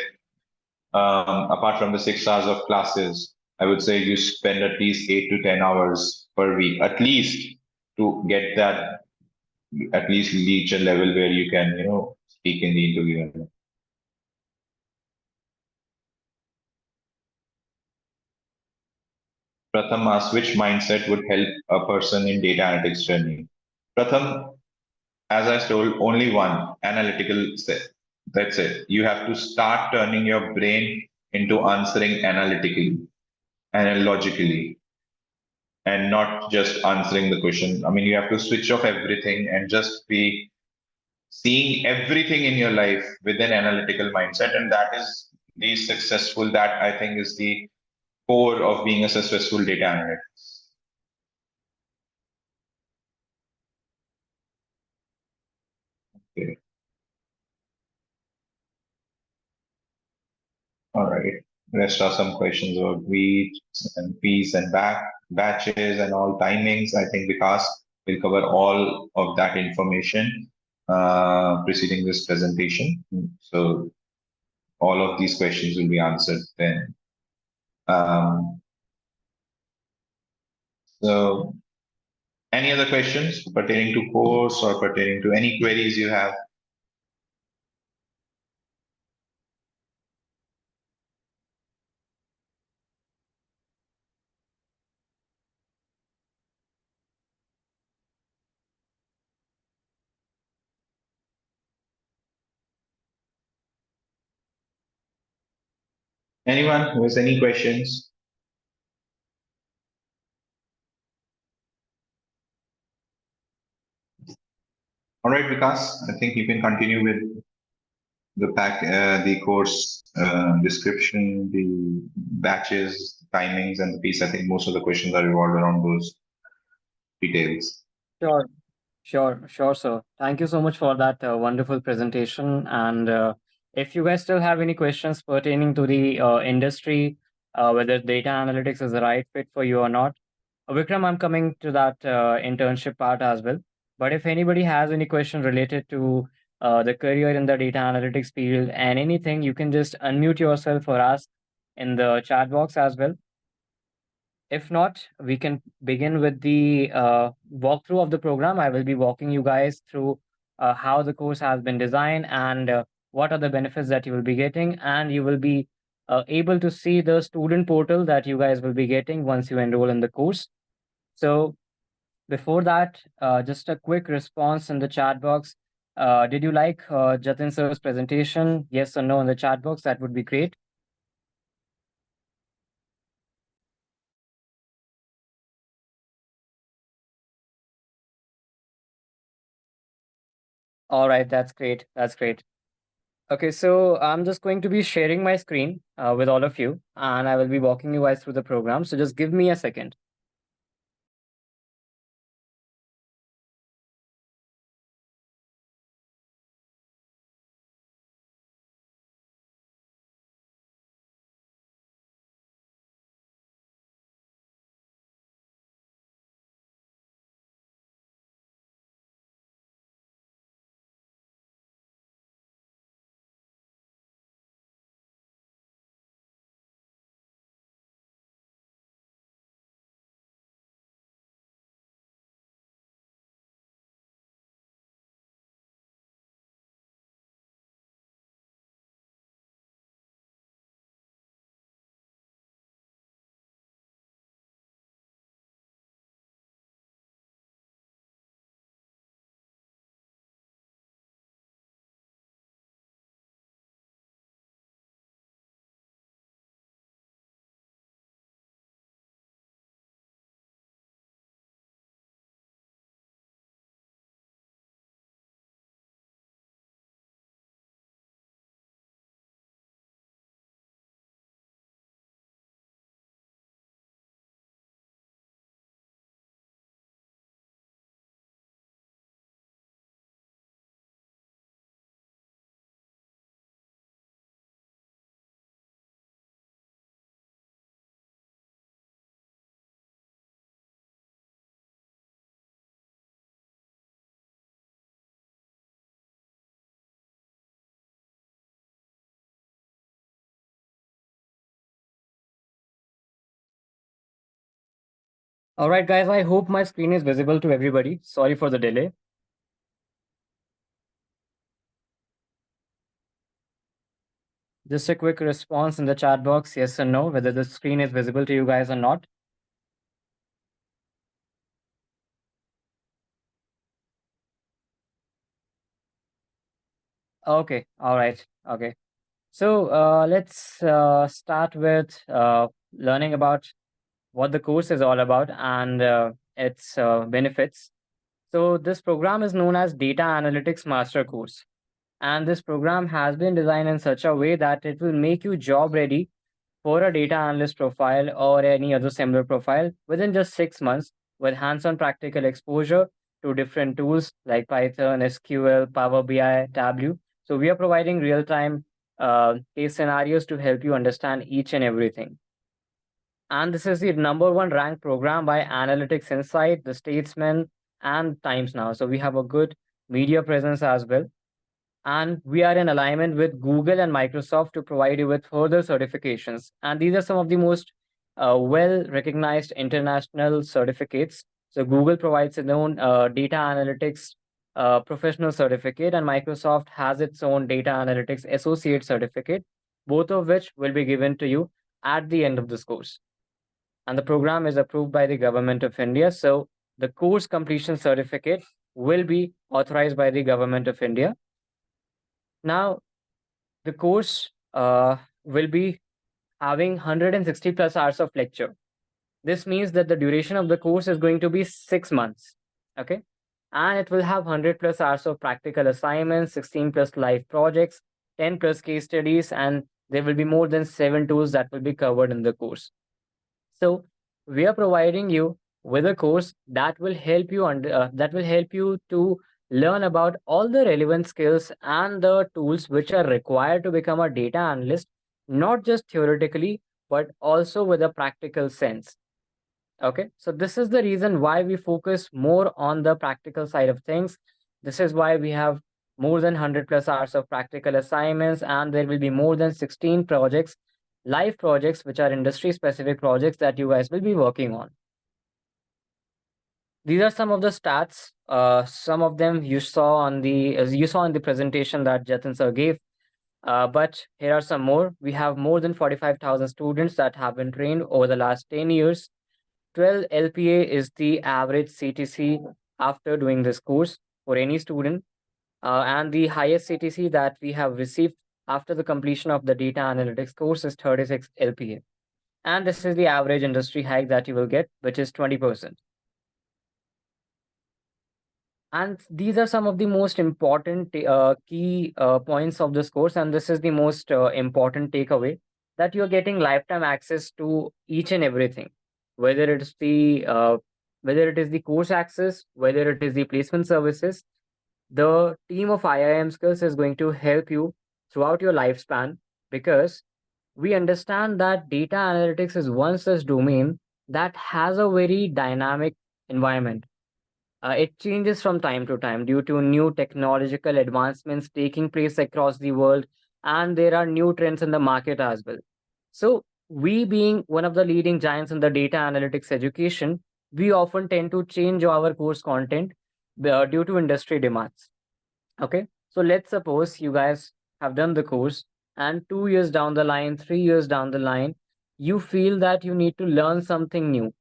apart from the 6 hours of classes, I would say you spend at least 8 to 10 hours per week, at least to get that, at least reach a level where you can, speak in the interview. Pratham asks, which mindset would help a person in data analytics journey? Pratham, as I told, only one, analytical set. That's it. You have to start turning your brain into answering analytically and logically and not just answering the question. I mean, you have to switch off everything and just be seeing everything in your life with an analytical mindset. And that is the successful, that I think is the core of being a successful data analyst. Okay. All right. Rest are some questions about weeks and fees and batches and all timings. I think Vikas will cover all of that information preceding this presentation. So all of these questions will be answered then. Um, so any other questions pertaining to course or pertaining to any queries you have? Anyone who has any questions? All right, Vikas, I think you can continue with the course description, the batches, timings, and the piece. I think most of the questions are revolved around those details. Sure. Sure, sir. Thank you so much for that wonderful presentation. And if you guys still have any questions pertaining to the industry, whether data analytics is the right fit for you or not, Vikram, I'm coming to that internship part as well. But if anybody has any question related to the career in the data analytics field and anything, you can just unmute yourself or ask in the chat box as well. If not, we can begin with the walkthrough of the program. I will be walking you guys through how the course has been designed and what are the benefits that you will be getting. And you will be able to see the student portal that you guys will be getting once you enroll in the course. So Before that, just a quick response in the chat box. Did you like Jatin sir's presentation? Yes or no in the chat box? That would be great. All right, that's great. That's great. Okay, so I'm just going to be sharing my screen with all of you, and I will be walking you guys through the program. So just give me a second. All right, guys, I hope my screen is visible to everybody. Sorry for the delay. Just a quick response in the chat box, yes or no, whether the screen is visible to you guys or not. Okay, all right, okay. So let's start with learning about what the course is all about and its benefits. So this program is known as Data Analytics Master Course. And this program has been designed in such a way that it will make you job ready for a data analyst profile or any other similar profile within just 6 months with hands-on practical exposure to different tools like Python, SQL, Power BI, Tableau. So we are providing real-time case scenarios to help you understand each and everything. And this is the number one ranked program by Analytics Insight, The Statesman, and Times Now. So we have a good media presence as well. And we are in alignment with Google and Microsoft to provide you with further certifications. And these are some of the most well recognized international certificates. So Google provides its own data analytics professional certificate, and Microsoft has its own data analytics associate certificate, both of which will be given to you at the end of this course. And the program is approved by the government of India. So the course completion certificate will be authorized by the government of India. Now, the course will be having 160 plus hours of lecture. This means that the duration of the course is going to be 6 months. Okay. And it will have 100 plus hours of practical assignments, 16 plus live projects, 10 plus case studies, and there will be more than 7 tools that will be covered in the course. So we are providing you with a course that will help you that will help you to learn about all the relevant skills and the tools which are required to become a data analyst, not just theoretically, but also with a practical sense. Okay, so this is the reason why we focus more on the practical side of things. This is why we have more than 100 plus hours of practical assignments, and there will be more than 16 projects, live projects, which are industry specific projects that you guys will be working on. These are some of the stats. Some of them you saw on the as you saw in the presentation that Jatin sir gave. But here are some more. We have more than 45,000 students that have been trained over the last 10 years 12 LPA is the average CTC after doing this course for any student, and the highest CTC that we have received after the completion of the data analytics course is 36 LPA. And this is the average industry hike that you will get, which is 20%. And these are some of the most important key points of this course, and this is the most important takeaway, that you're getting lifetime access to each and everything, whether it's the whether it is the course access, whether it is the placement services. The team of IIM Skills is going to help you throughout your lifespan, because we understand that data analytics is one such domain that has a very dynamic environment. It changes from time to time due to new technological advancements taking place across the world, and there are new trends in the market as well. So, we being one of the leading giants in the data analytics education, we often tend to change our course content due to industry demands. Okay. So let's suppose you guys have done the course, and 2 years down the line, 3 years down the line, you feel that you need to learn something new.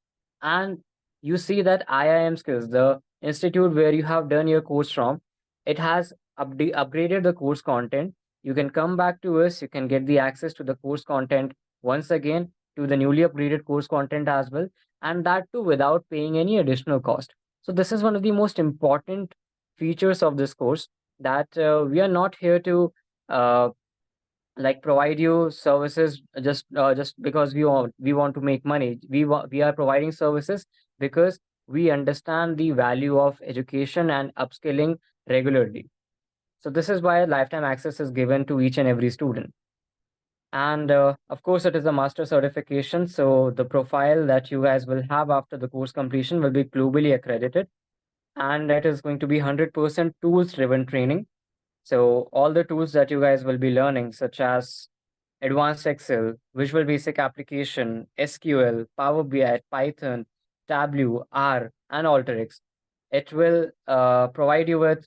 And you see that IIM Skills, the institute where you have done your course from, it has upgraded the course content. You can come back to us, you can get the access to the course content once again, to the newly upgraded course content as well, and that too without paying any additional cost. So, this is one of the most important features of this course, that we are not here to uh, like provide you services just because we want to make money. We are providing services because we understand the value of education and upskilling regularly. So this is why lifetime access is given to each and every student. And of course, it is a master certification, so the profile that you guys will have after the course completion will be globally accredited, and it is going to be 100% tools driven training. So all the tools that you guys will be learning, such as advanced Excel, Visual Basic Application, SQL, Power BI, Python, Tableau, R, and Alteryx, it will provide you with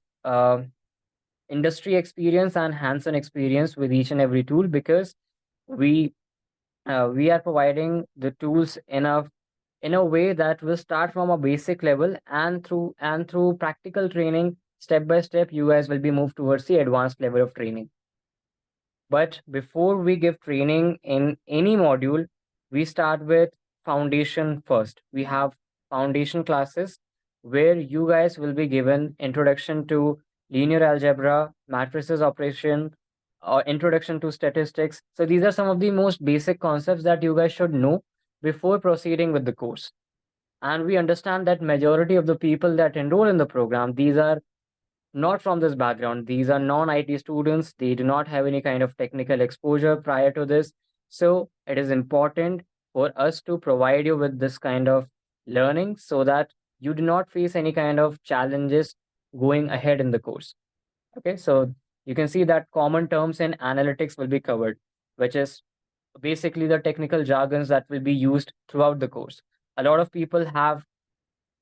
industry experience and hands-on experience with each and every tool, because we we are providing the tools in a way that will start from a basic level, and through practical training, step by step, you guys will be moved towards the advanced level of training. But before we give training in any module, we start with foundation first. We have foundation classes where you guys will be given introduction to linear algebra, matrices operation, or introduction to statistics. So these are some of the most basic concepts that you guys should know before proceeding with the course. And we understand that majority of the people that enroll in the program, these are not from this background. These are non-IT students. They do not have any kind of technical exposure prior to this. So it is important for us to provide you with this kind of learning, so that you do not face any kind of challenges going ahead in the course. Okay, so you can see that common terms in analytics will be covered, which is basically the technical jargons that will be used throughout the course. A lot of people have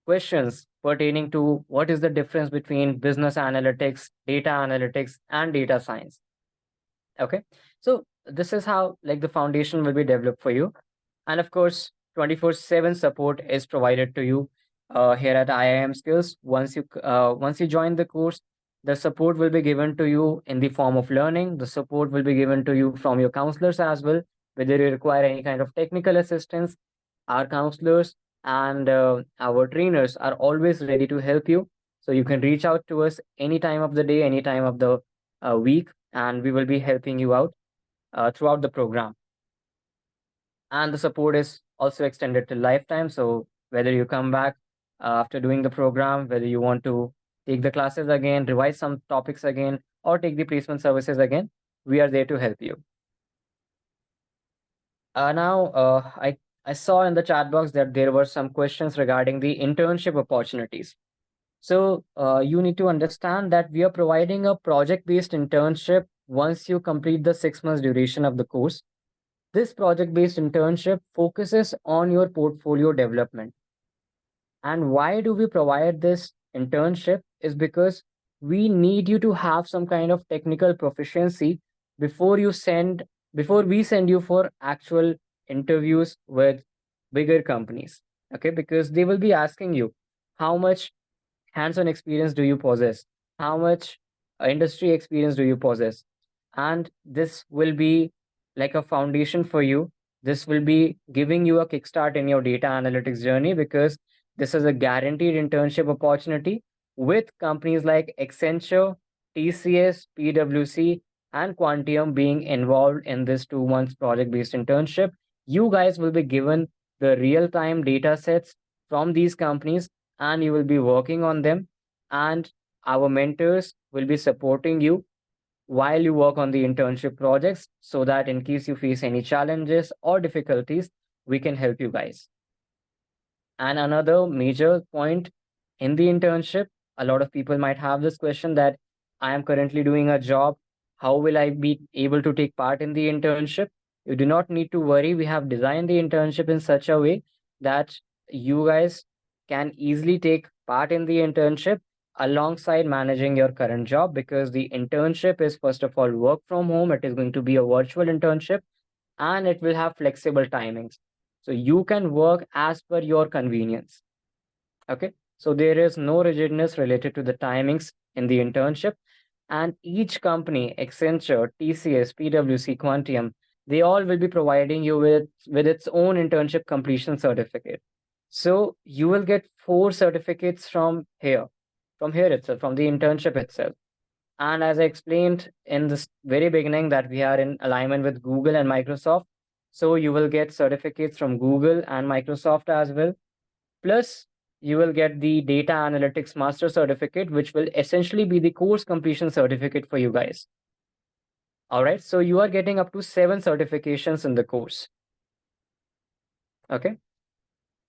questions pertaining to what is the difference between business analytics, data analytics, and data science. Okay, so this is how like the foundation will be developed for you, and of course, 24/7 support is provided to you here at IIM Skills. Once you join the course, the support will be given to you in the form of learning. The support will be given to you from your counselors as well, whether you require any kind of technical assistance. Our counselors and our trainers are always ready to help you. So you can reach out to us any time of the day, any time of the week, and we will be helping you out throughout the program. And the support is also extended to lifetime. So whether you come back after doing the program, whether you want to take the classes again, revise some topics again, or take the placement services again, we are there to help you. Now, I saw in the chat box that there were some questions regarding the internship opportunities. So you need to understand that we are providing a project-based internship once you complete the 6 months duration of the course. This project-based internship focuses on your portfolio development. And why do we provide this internship is because we need you to have some kind of technical proficiency before you send before we send you for actual interviews with bigger companies. Okay, because they will be asking you how much hands-on experience do you possess, how much industry experience do you possess, and this will be like a foundation for you. This will be giving you a kickstart in your data analytics journey, because this is a guaranteed internship opportunity with companies like Accenture, TCS, PwC, and Quantium being involved in this 2 months project based internship. You guys will be given the real time data sets from these companies, and you will be working on them, and our mentors will be supporting you while you work on the internship projects, so that in case you face any challenges or difficulties, we can help you guys. And another major point in the internship, a lot of people might have this question that I am currently doing a job. How will I be able to take part in the internship? You do not need to worry. We have designed the internship in such a way that you guys can easily take part in the internship alongside managing your current job, because the internship is, first of all, work from home. It is going to be a virtual internship, and it will have flexible timings. So you can work as per your convenience. Okay. So there is no rigidness related to the timings in the internship. And each company, Accenture, TCS, PwC, Quantium, they all will be providing you with its own internship completion certificate. So you will get 4 certificates from here itself, from the internship itself. And as I explained in this very beginning, that we are in alignment with Google and Microsoft. So you will get certificates from Google and Microsoft as well. Plus, you will get the Data Analytics Master Certificate, which will essentially be the course completion certificate for you guys. All right. So you are getting up to 7 certifications in the course. Okay.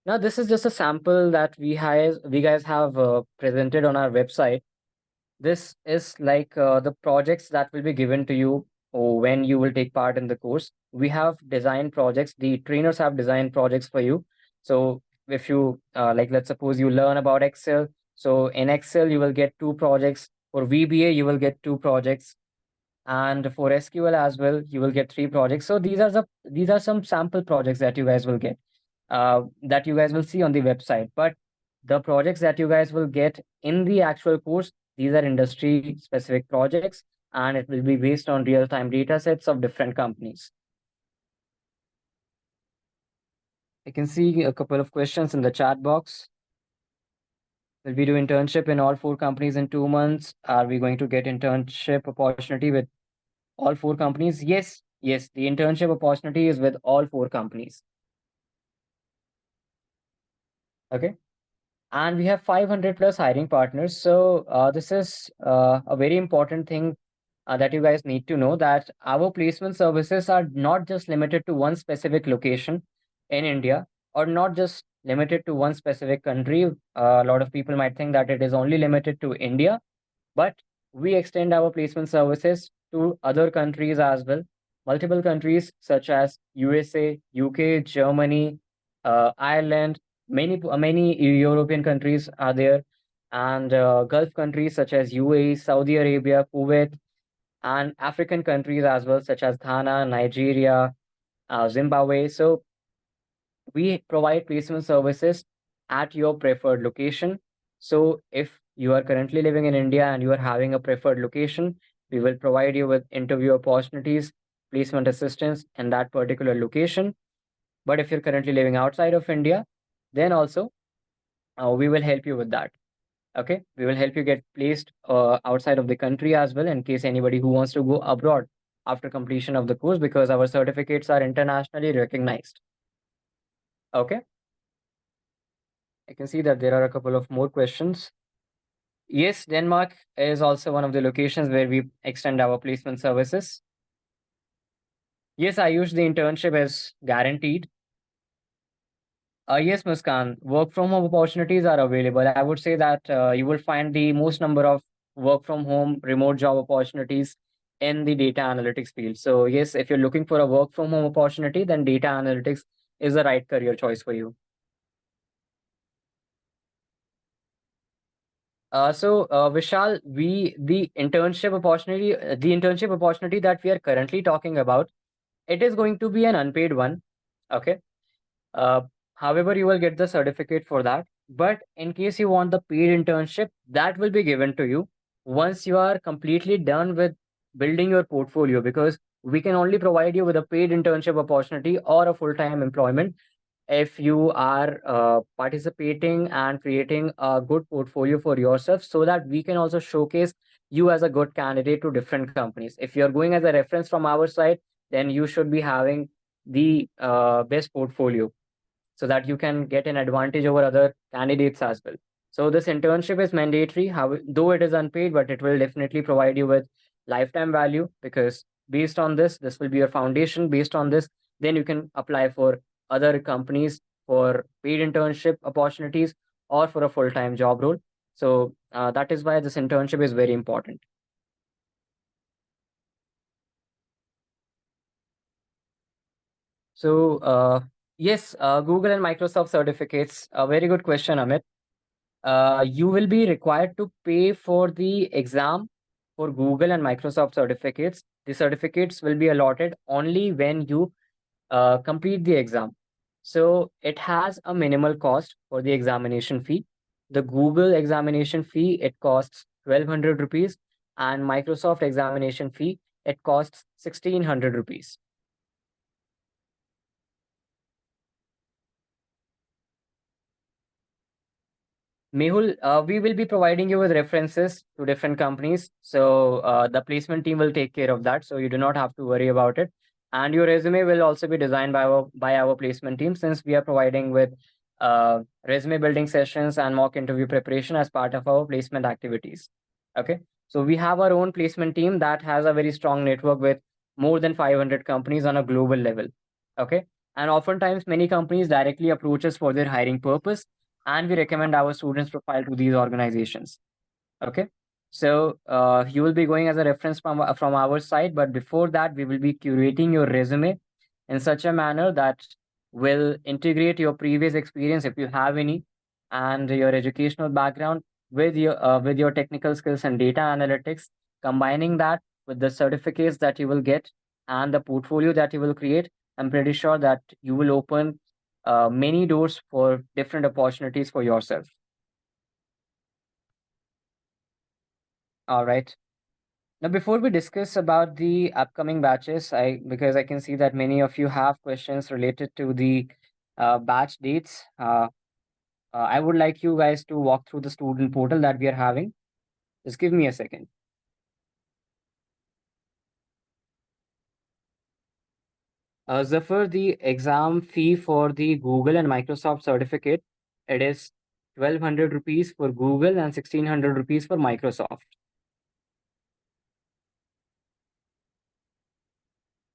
Now, this is just a sample that we guys have presented on our website. This is like the projects that will be given to you when you will take part in the course. We have designed projects. The trainers have designed projects for you. So if you like, let's suppose you learn about Excel. So in Excel, you will get 2 projects. For VBA, you will get 2 projects, and for SQL as well, you will get 3 projects. So these are some sample projects that you guys will get, that you guys will see on the website. But the projects that you guys will get in the actual course, these are industry specific projects, and it will be based on real time data sets of different companies. I can see a couple of questions in the chat box. Will we do internship in all 4 companies in 2 months? Are we going to get internship opportunity with all 4 companies? Yes, yes, the internship opportunity is with all 4 companies. Okay. And we have 500 plus hiring partners. So this is a very important thing that you guys need to know, that our placement services are not just limited to one specific location in India, or not just limited to one specific country. A lot of people might think that it is only limited to India, but we extend our placement services to other countries as well. Multiple countries such as USA, UK, Germany, Ireland, many European countries are there, and Gulf countries such as UAE, Saudi Arabia, Kuwait, and African countries as well, such as Ghana, Nigeria, Zimbabwe. So we provide placement services at your preferred location. So if you are currently living in India and you are having a preferred location, we will provide you with interview opportunities, placement assistance in that particular location. But if you're currently living outside of India, then also we will help you with that. Okay, we will help you get placed outside of the country as well, in case anybody who wants to go abroad after completion of the course, because our certificates are internationally recognized. Okay, I can see that there are a couple of more questions. Yes, Denmark is also one of the locations where we extend our placement services. Yes, I use the internship as guaranteed. Yes, Muskan, work from home opportunities are available. I would say that you will find the most number of work from home remote job opportunities in the data analytics field. So, yes, if you're looking for a work from home opportunity, then data analytics is the right career choice for you. Vishal, the internship opportunity that we are currently talking about, it is going to be an unpaid one. Okay. Uh, However, you will get the certificate for that. But in case you want the paid internship, that will be given to you once you are completely done with building your portfolio, because we can only provide you with a paid internship opportunity or a full-time employment if you are participating and creating a good portfolio for yourself, so that we can also showcase you as a good candidate to different companies. If you're going as a reference from our side, then you should be having the best portfolio so that you can get an advantage over other candidates as well. So this internship is mandatory, though it is unpaid, but it will definitely provide you with lifetime value, because based on this, this will be your foundation. Based on this, then you can apply for other companies for paid internship opportunities or for a full-time job role. So that is why this internship is very important. So yes, Google and Microsoft certificates. A very good question, Amit. You will be required to pay for the exam for Google and Microsoft certificates. The certificates will be allotted only when you complete the exam. So it has a minimal cost for the examination fee. The Google examination fee, it costs 1200 rupees, and Microsoft examination fee, it costs 1600 rupees. Mehul, we will be providing you with references to different companies. So the placement team will take care of that. So you do not have to worry about it. And your resume will also be designed by our placement team, since we are providing with resume building sessions and mock interview preparation as part of our placement activities. Okay. So we have our own placement team that has a very strong network with more than 500 companies on a global level. Okay. And oftentimes many companies directly approach us for their hiring purpose, and we recommend our students profile to these organizations. Okay. So you will be going as a reference from our side, but before that, we will be curating your resume in such a manner that will integrate your previous experience, if you have any, and your educational background with your technical skills and data analytics, combining that with the certificates that you will get and the portfolio that you will create. I'm pretty sure that you will open many doors for different opportunities for yourself. All right. Now, before we discuss about the upcoming batches, because I can see that many of you have questions related to the batch dates. I would like you guys to walk through the student portal that we are having. Just give me a second. Zafar, the exam fee for the Google and Microsoft certificate, it is 1200 rupees for Google and 1600 rupees for Microsoft.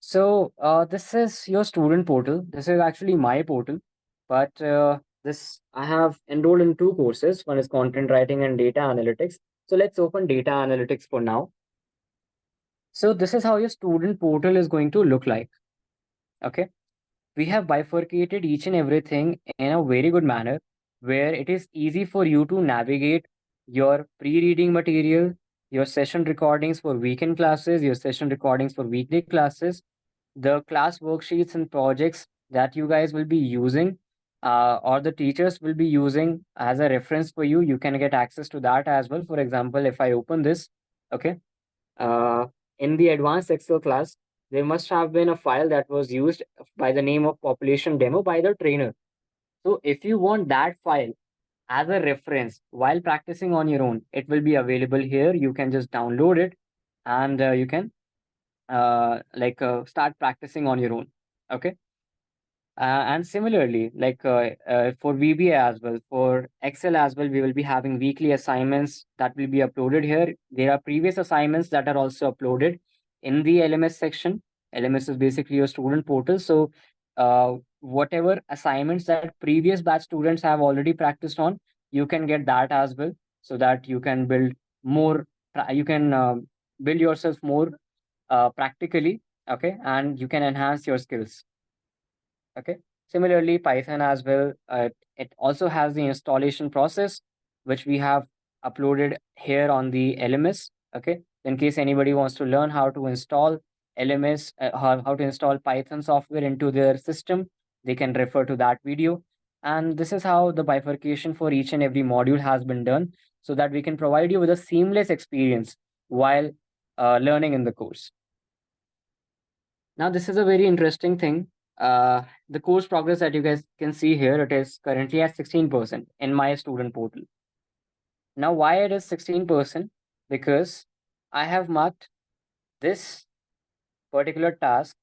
So this is your student portal. This is actually my portal, but this I have enrolled in two courses. One is content writing and data analytics. So let's open data analytics for now. So this is how your student portal is going to look like. Okay. We have bifurcated each and everything in a very good manner, where it is easy for you to navigate your pre-reading material, your session recordings for weekend classes, your session recordings for weekday classes, the class worksheets and projects that you guys will be using, or the teachers will be using as a reference for you. You can get access to that as well. For example, if I open this, okay, uh, in the advanced Excel class, there must have been a file that was used by the name of population demo by the trainer. So if you want that file as a reference while practicing on your own, it will be available here. You can just download it, and you can start practicing on your own. Okay. And similarly, for VBA as well, for Excel as well, we will be having weekly assignments that will be uploaded here. There are previous assignments that are also uploaded in the LMS section. LMS is basically your student portal. So, whatever assignments that previous batch students have already practiced on, you can get that as well, so that you can more, you can build yourself more practically. Okay, and you can enhance your skills. Okay. Similarly, Python as well, it also has the installation process, which we have uploaded here on the LMS. Okay. In case anybody wants to learn how to install LMS, how to install Python software into their system, they can refer to that video. And this is how the bifurcation for each and every module has been done so that we can provide you with a seamless experience while learning in the course. Now, this is a very interesting thing. The course progress that you guys can see here, it is currently at 16% in my student portal. Now, why it is 16%? Because I have marked this particular task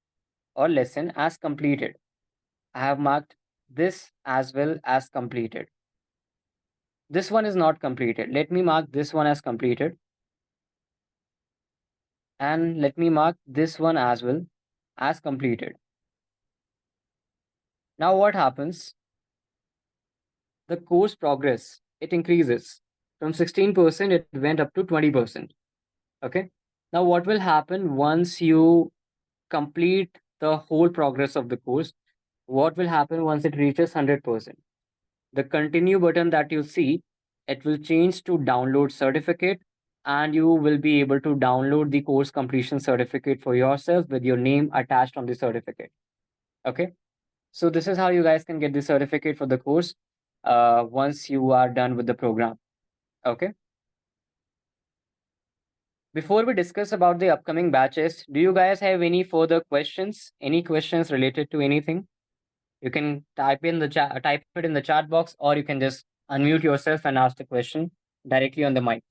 or lesson as completed. I have marked this as well as completed. This one is not completed. Let me mark this one as completed. And let me mark this one as well as completed. Now, what happens? The course progress, it increases. From 16%, it went up to 20%. Okay. Now, what will happen once you complete the whole progress of the course? What will happen once it reaches 100%? The continue button that you see, it will change to download certificate, and you will be able to download the course completion certificate for yourself with your name attached on the certificate. Okay. So this is how you guys can get the certificate for the course once you are done with the program. Okay. Before we discuss about the upcoming batches, do you guys have any further questions? Any questions related to anything? You can type it in the chat box, or you can just unmute yourself and ask the question directly on the mic.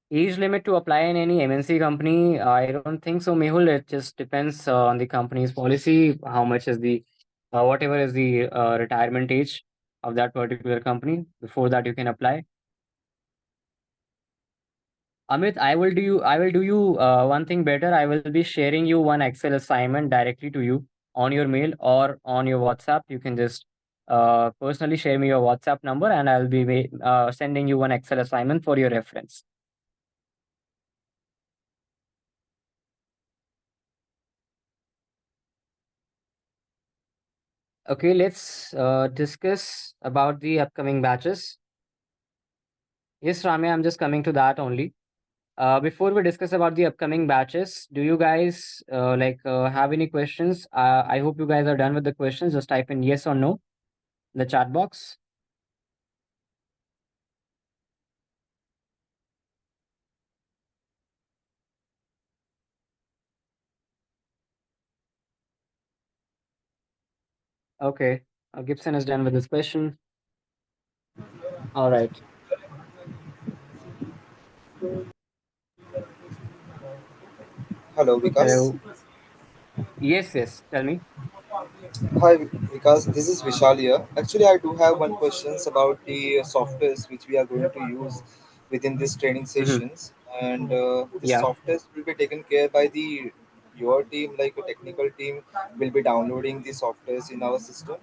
Age limit to apply in any MNC company? I don't think so, Mehul. It just depends on the company's policy. How much is the whatever is the retirement age of that particular company. Before that, you can apply. Amit, I will do you one thing better. I will be sharing you one Excel assignment directly to you on your mail or on your WhatsApp. You can just personally share me your WhatsApp number, and I'll be sending you one Excel assignment for your reference. Okay, let's discuss about the upcoming batches. Yes, Ramya, I'm just coming to that only. Before we discuss about the upcoming batches, do you guys have any questions? I hope you guys are done with the questions. Just type in yes or no in the chat box. Okay, Gibson is done with this question. All right. Hello, Vikas. Hello. Yes, yes. Tell me. Hi, Vikas. This is Vishal here. Actually, I do have one questions about the softwares which we are going to use within this training Hmm. sessions, and the Yeah. softwares will be taken care by the your team, like a technical team, will be downloading the softwares in our system.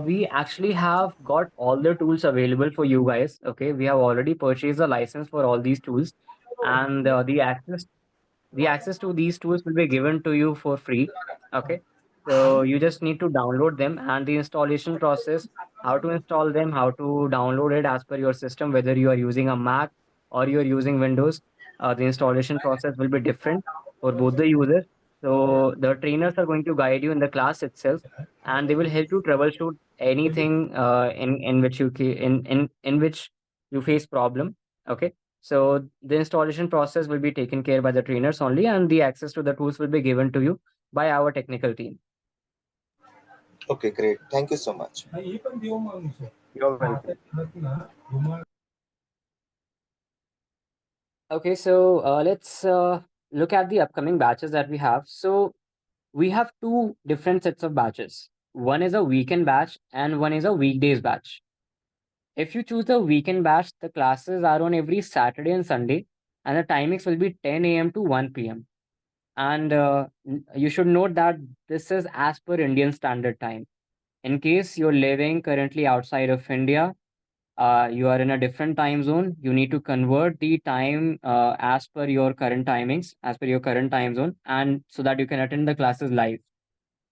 We actually have got all the tools available for you guys. Okay, we have already purchased a license for all these tools, and the access to these tools will be given to you for free. Okay. So you just need to download them, and the installation process, how to install them, how to download it as per your system, whether you are using a Mac or you're using Windows. The installation process will be different for both the users. So the trainers are going to guide you in the class itself, and they will help you troubleshoot anything in which in which you face problem. Okay. So the installation process will be taken care by the trainers only, and the access to the tools will be given to you by our technical team. Okay, great. Thank you so much. You're welcome. Okay, so let's look at the upcoming batches that we have. So we have two different sets of batches. One is a weekend batch and one is a weekdays batch. If you choose the weekend batch, the classes are on every Saturday and Sunday, and the timings will be 10 a.m. to 1 p.m. And you should note that this is as per Indian Standard Time. In case you're living currently outside of India, you are in a different time zone, you need to convert the time as per your current timings, as per your current time zone, and so that you can attend the classes live.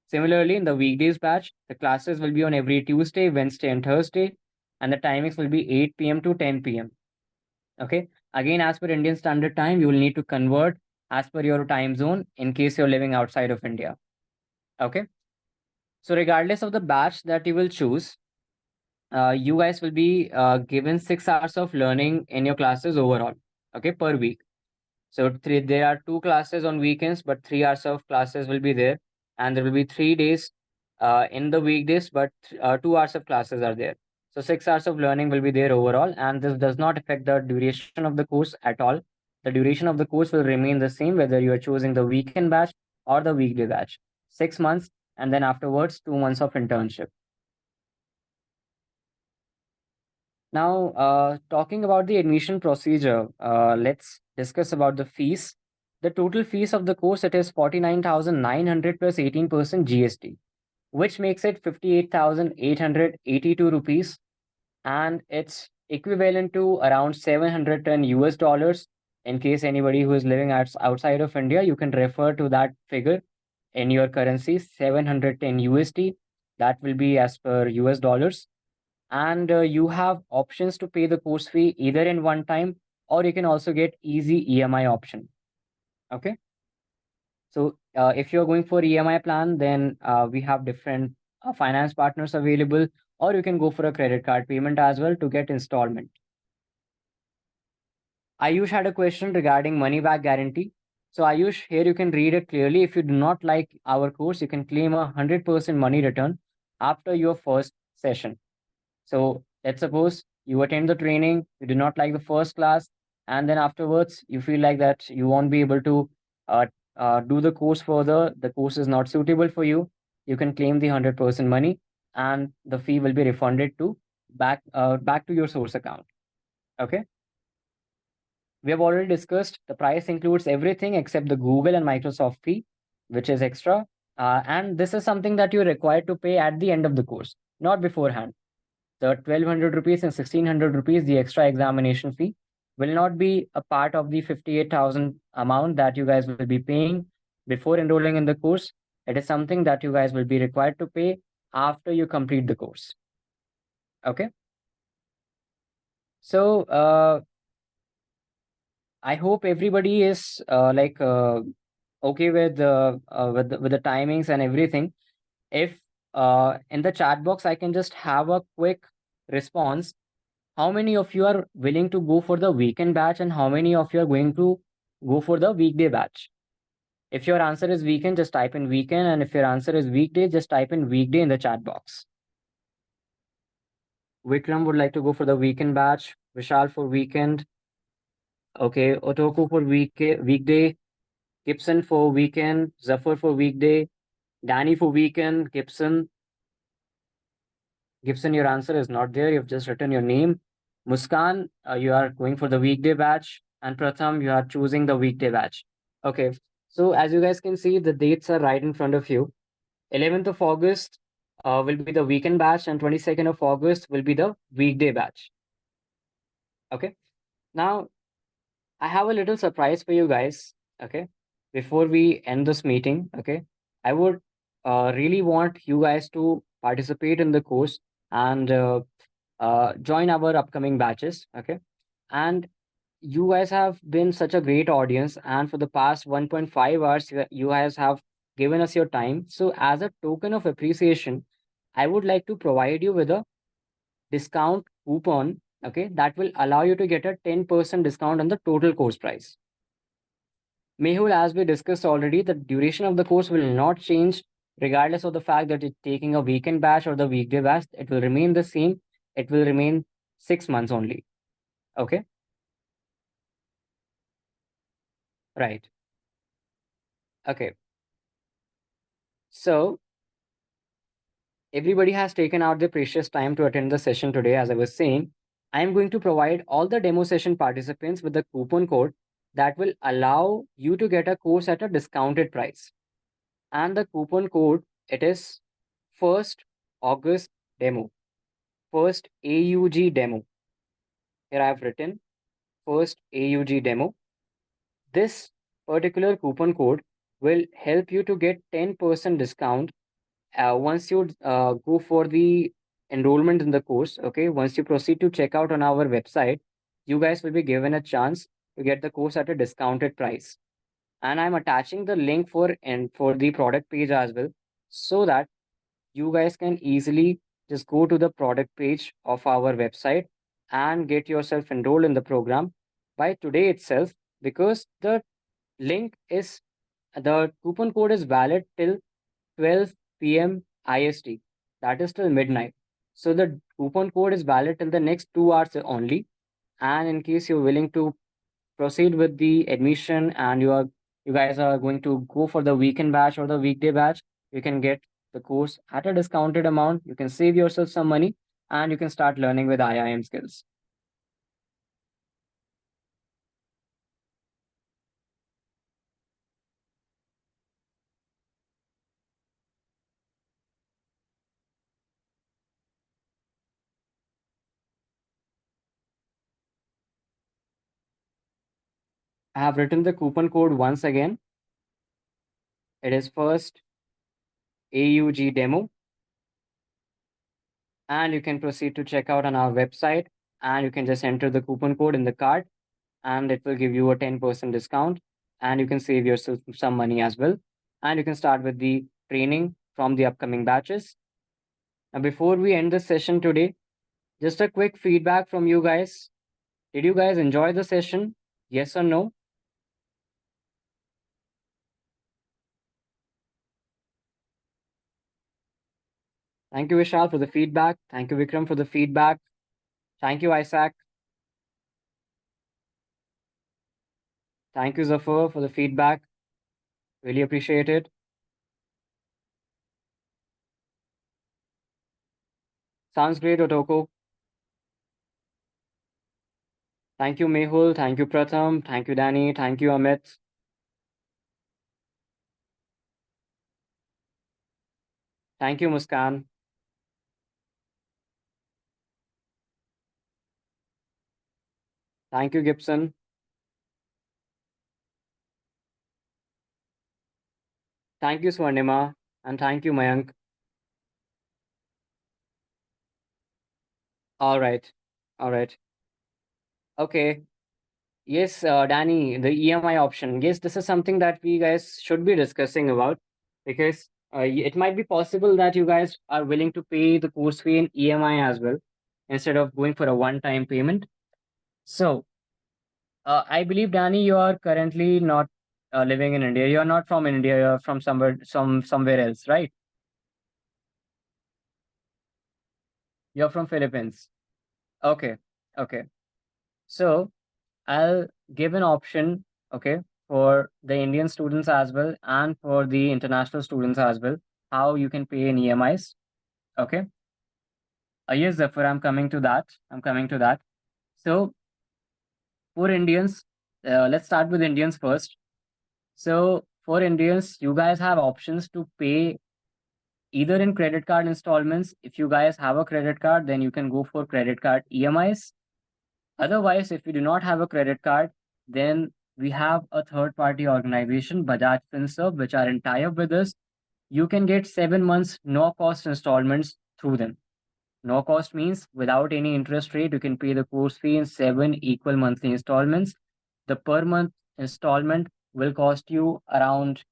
Similarly, in the weekdays batch, the classes will be on every Tuesday, Wednesday, and Thursday, and the timings will be 8 p.m. to 10 p.m. Okay. Again, as per Indian Standard Time, you will need to convert as per your time zone in case you're living outside of India. Okay. So, regardless of the batch that you will choose, you guys will be given 6 hours of learning in your classes overall, okay, per week. So there are two classes on weekends, but 3 hours of classes will be there, and there will be 3 days in the weekdays, but 2 hours of classes are there. So 6 hours of learning will be there overall, and this does not affect the duration of the course at all. The duration of the course will remain the same whether you are choosing the weekend batch or the weekday batch. 6 months, and then afterwards 2 months of internship. Now, talking about the admission procedure, let's discuss about the fees. The total fees of the course, it is 49,900 plus 18% GST, which makes it 58,882 rupees, and it's equivalent to around 710 US dollars. In case anybody who is living outside of India, you can refer to that figure in your currency, 710 USD. That will be as per US dollars, and you have options to pay the course fee either in one time, or you can also get easy EMI option. Okay. So if you're going for EMI plan, then we have different finance partners available, or you can go for a credit card payment as well to get installment. Ayush had a question regarding money back guarantee. So Ayush, here you can read it clearly. If you do not like our course, you can claim 100% money return after your first session. So let's suppose you attend the training, you do not like the first class, and then afterwards you feel like that you won't be able to uh, do the course further. The course is not suitable for you. You can claim the 100% money, and the fee will be refunded to back to your source account. Okay. We have already discussed the price includes everything except the Google and Microsoft fee, which is extra. And this is something that you're required to pay at the end of the course, not beforehand. The 1200 rupees and 1600 rupees, the extra examination fee, will not be a part of the 58,000 amount that you guys will be paying before enrolling in the course. It is something that you guys will be required to pay after you complete the course. Okay. So I hope everybody is okay with the timings and everything. If in the chat box I can just have a quick response, how many of you are willing to go for the weekend batch and how many of you are going to go for the weekday batch? If your answer is weekend, just type in weekend, and if your answer is weekday, just type in weekday in the chat box. Vikram would like to go for the weekend batch, Vishal for weekend. Okay, Otoku for weekday, Gibson for weekend, Zafar for weekday, Danny for weekend, Gibson. Gibson, your answer is not there. You've just written your name. Muskan, you are going for the weekday batch. And Pratham, you are choosing the weekday batch. Okay. So as you guys can see, the dates are right in front of you. 11th of August will be the weekend batch, and 22nd of August will be the weekday batch. Okay. Now, I have a little surprise for you guys. Okay. Before we end this meeting, okay, I would really want you guys to participate in the course and join our upcoming batches. Okay. And you guys have been such a great audience. And for the past 1.5 hours, you guys have given us your time. So, as a token of appreciation, I would like to provide you with a discount coupon. Okay. That will allow you to get a 10% discount on the total course price. Mehul, as we discussed already, the duration of the course will not change regardless of the fact that it's taking a weekend batch or the weekday batch. It will remain the same. It will remain 6 months only. Okay. Right. Okay. So everybody has taken out their precious time to attend the session today. As I was saying, I am going to provide all the demo session participants with the coupon code that will allow you to get a course at a discounted price. And the coupon code, it is first August demo. First AUG demo. Here I have written first AUG demo. This particular coupon code will help you to get 10% discount once you go for the enrollment in the course, okay, once you proceed to check out on our website, you guys will be given a chance to get the course at a discounted price. And I'm attaching the link for the product page as well, so that you guys can easily just go to the product page of our website and get yourself enrolled in the program by today itself, because link is the coupon code is valid till 12 p.m. IST. That is till midnight. So the coupon code is valid till the next 2 hours only. And in case you're willing to proceed with the admission and you guys are going to go for the weekend batch or the weekday batch, you can get the course at a discounted amount. You can save yourself some money and you can start learning with IIM skills. I have written the coupon code once again. It is first AUG demo, and you can proceed to check out on our website, and you can just enter the coupon code in the card and it will give you a 10% discount, and you can save yourself some money as well, and you can start with the training from the upcoming batches. Now before we end the session today, just a quick feedback from you guys. Did you guys enjoy the session? Yes or no? Thank you, Vishal, for the feedback. Thank you, Vikram, for the feedback. Thank you, Isaac. Thank you, Zafar, for the feedback. Really appreciate it. Sounds great, Otoko. Thank you, Mehul. Thank you, Pratham. Thank you, Danny. Thank you, Amit. Thank you, Muskan. Thank you, Gibson. Thank you, Swarnima. And thank you, Mayank. All right. All right. Okay. Yes, Danny, the EMI option. Yes, this is something that we guys should be discussing about, because it might be possible that you guys are willing to pay the course fee in EMI as well instead of going for a one-time payment. So, I believe, Danny, you are currently not living in India. You are not from India. You are from somewhere else, right? You're from Philippines. Okay. Okay. So, I'll give an option, okay, for the Indian students as well and for the international students as well, how you can pay in EMIs. Okay. Yes, Zafar, I'm coming to that. I'm coming to that. So for Indians, let's start with Indians first. So for Indians, you guys have options to pay either in credit card installments. If you guys have a credit card, then you can go for credit card EMIs. Otherwise, if you do not have a credit card, then we have a third party organization, Bajaj FinServ, which are in tie up with us. You can get 7 months no cost installments through them. No cost means without any interest rate, you can pay the course fee in 7 equal monthly installments. The per month installment will cost you around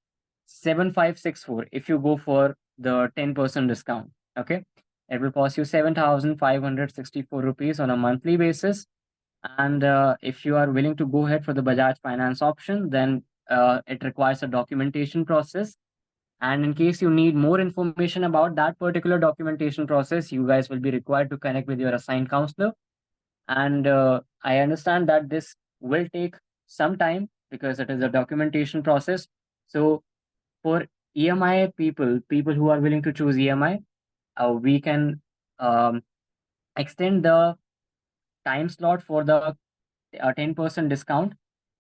7564 if you go for the 10% discount. Okay. It will cost you 7,564 rupees on a monthly basis. And if you are willing to go ahead for the Bajaj Finance option, then it requires a documentation process. And in case you need more information about that particular documentation process, you guys will be required to connect with your assigned counselor. And I understand that this will take some time because it is a documentation process. So for EMI people who are willing to choose EMI, we can um, extend the time slot for the a 10% discount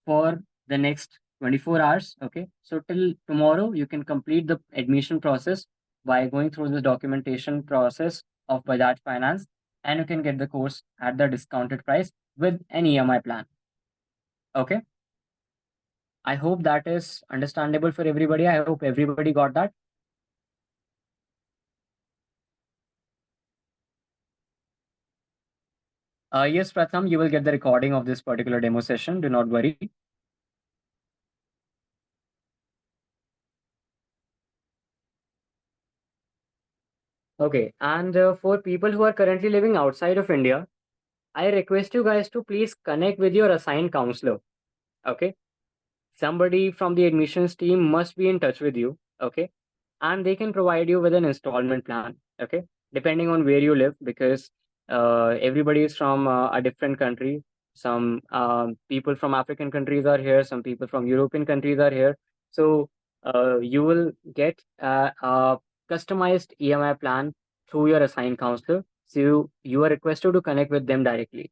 for the next 24 hours. Okay. So till tomorrow, you can complete the admission process by going through the documentation process of Bajaj Finance, and you can get the course at the discounted price with an EMI plan. Okay. I hope that is understandable for everybody. I hope everybody got that. Yes, Pratham, you will get the recording of this particular demo session. Do not worry. Okay, and for people who are currently living outside of India, I request you guys to please connect with your assigned counselor. Okay, somebody from the admissions team must be in touch with you. Okay, and they can provide you with an installment plan. Okay, depending on where you live, because everybody is from a different country. Some people from African countries are here, some people from European countries are here. So you will get a customized EMI plan through your assigned counselor. So you are requested to connect with them directly.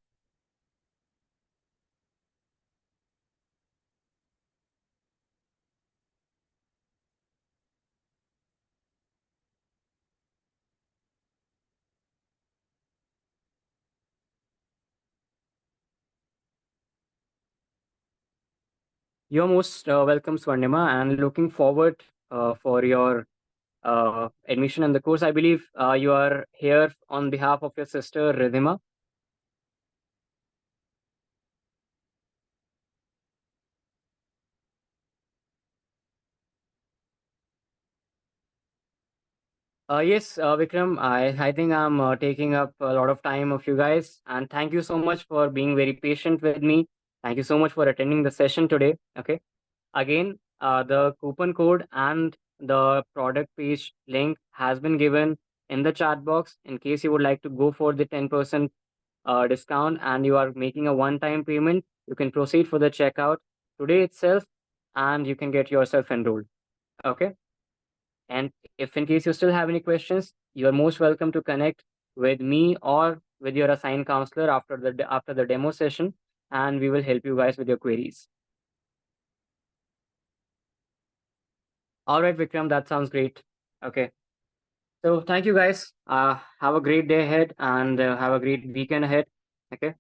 You're most welcome, Swarnima, and looking forward for your admission in the course. I believe you are here on behalf of your sister, Ridhima. Yes, Vikram, I think I'm taking up a lot of time of you guys, and thank you so much for being very patient with me. Thank you so much for attending the session today. Okay, again, the coupon code and the product page link has been given in the chat box in case you would like to go for the 10% discount and you are making a one-time payment. You can proceed for the checkout today itself, and you can get yourself enrolled. Okay. And if in case you still have any questions, you are most welcome to connect with me or with your assigned counselor after after the demo session, and we will help you guys with your queries. All right, Vikram, that sounds great. Okay. So thank you guys. Have a great day ahead and have a great weekend ahead. Okay.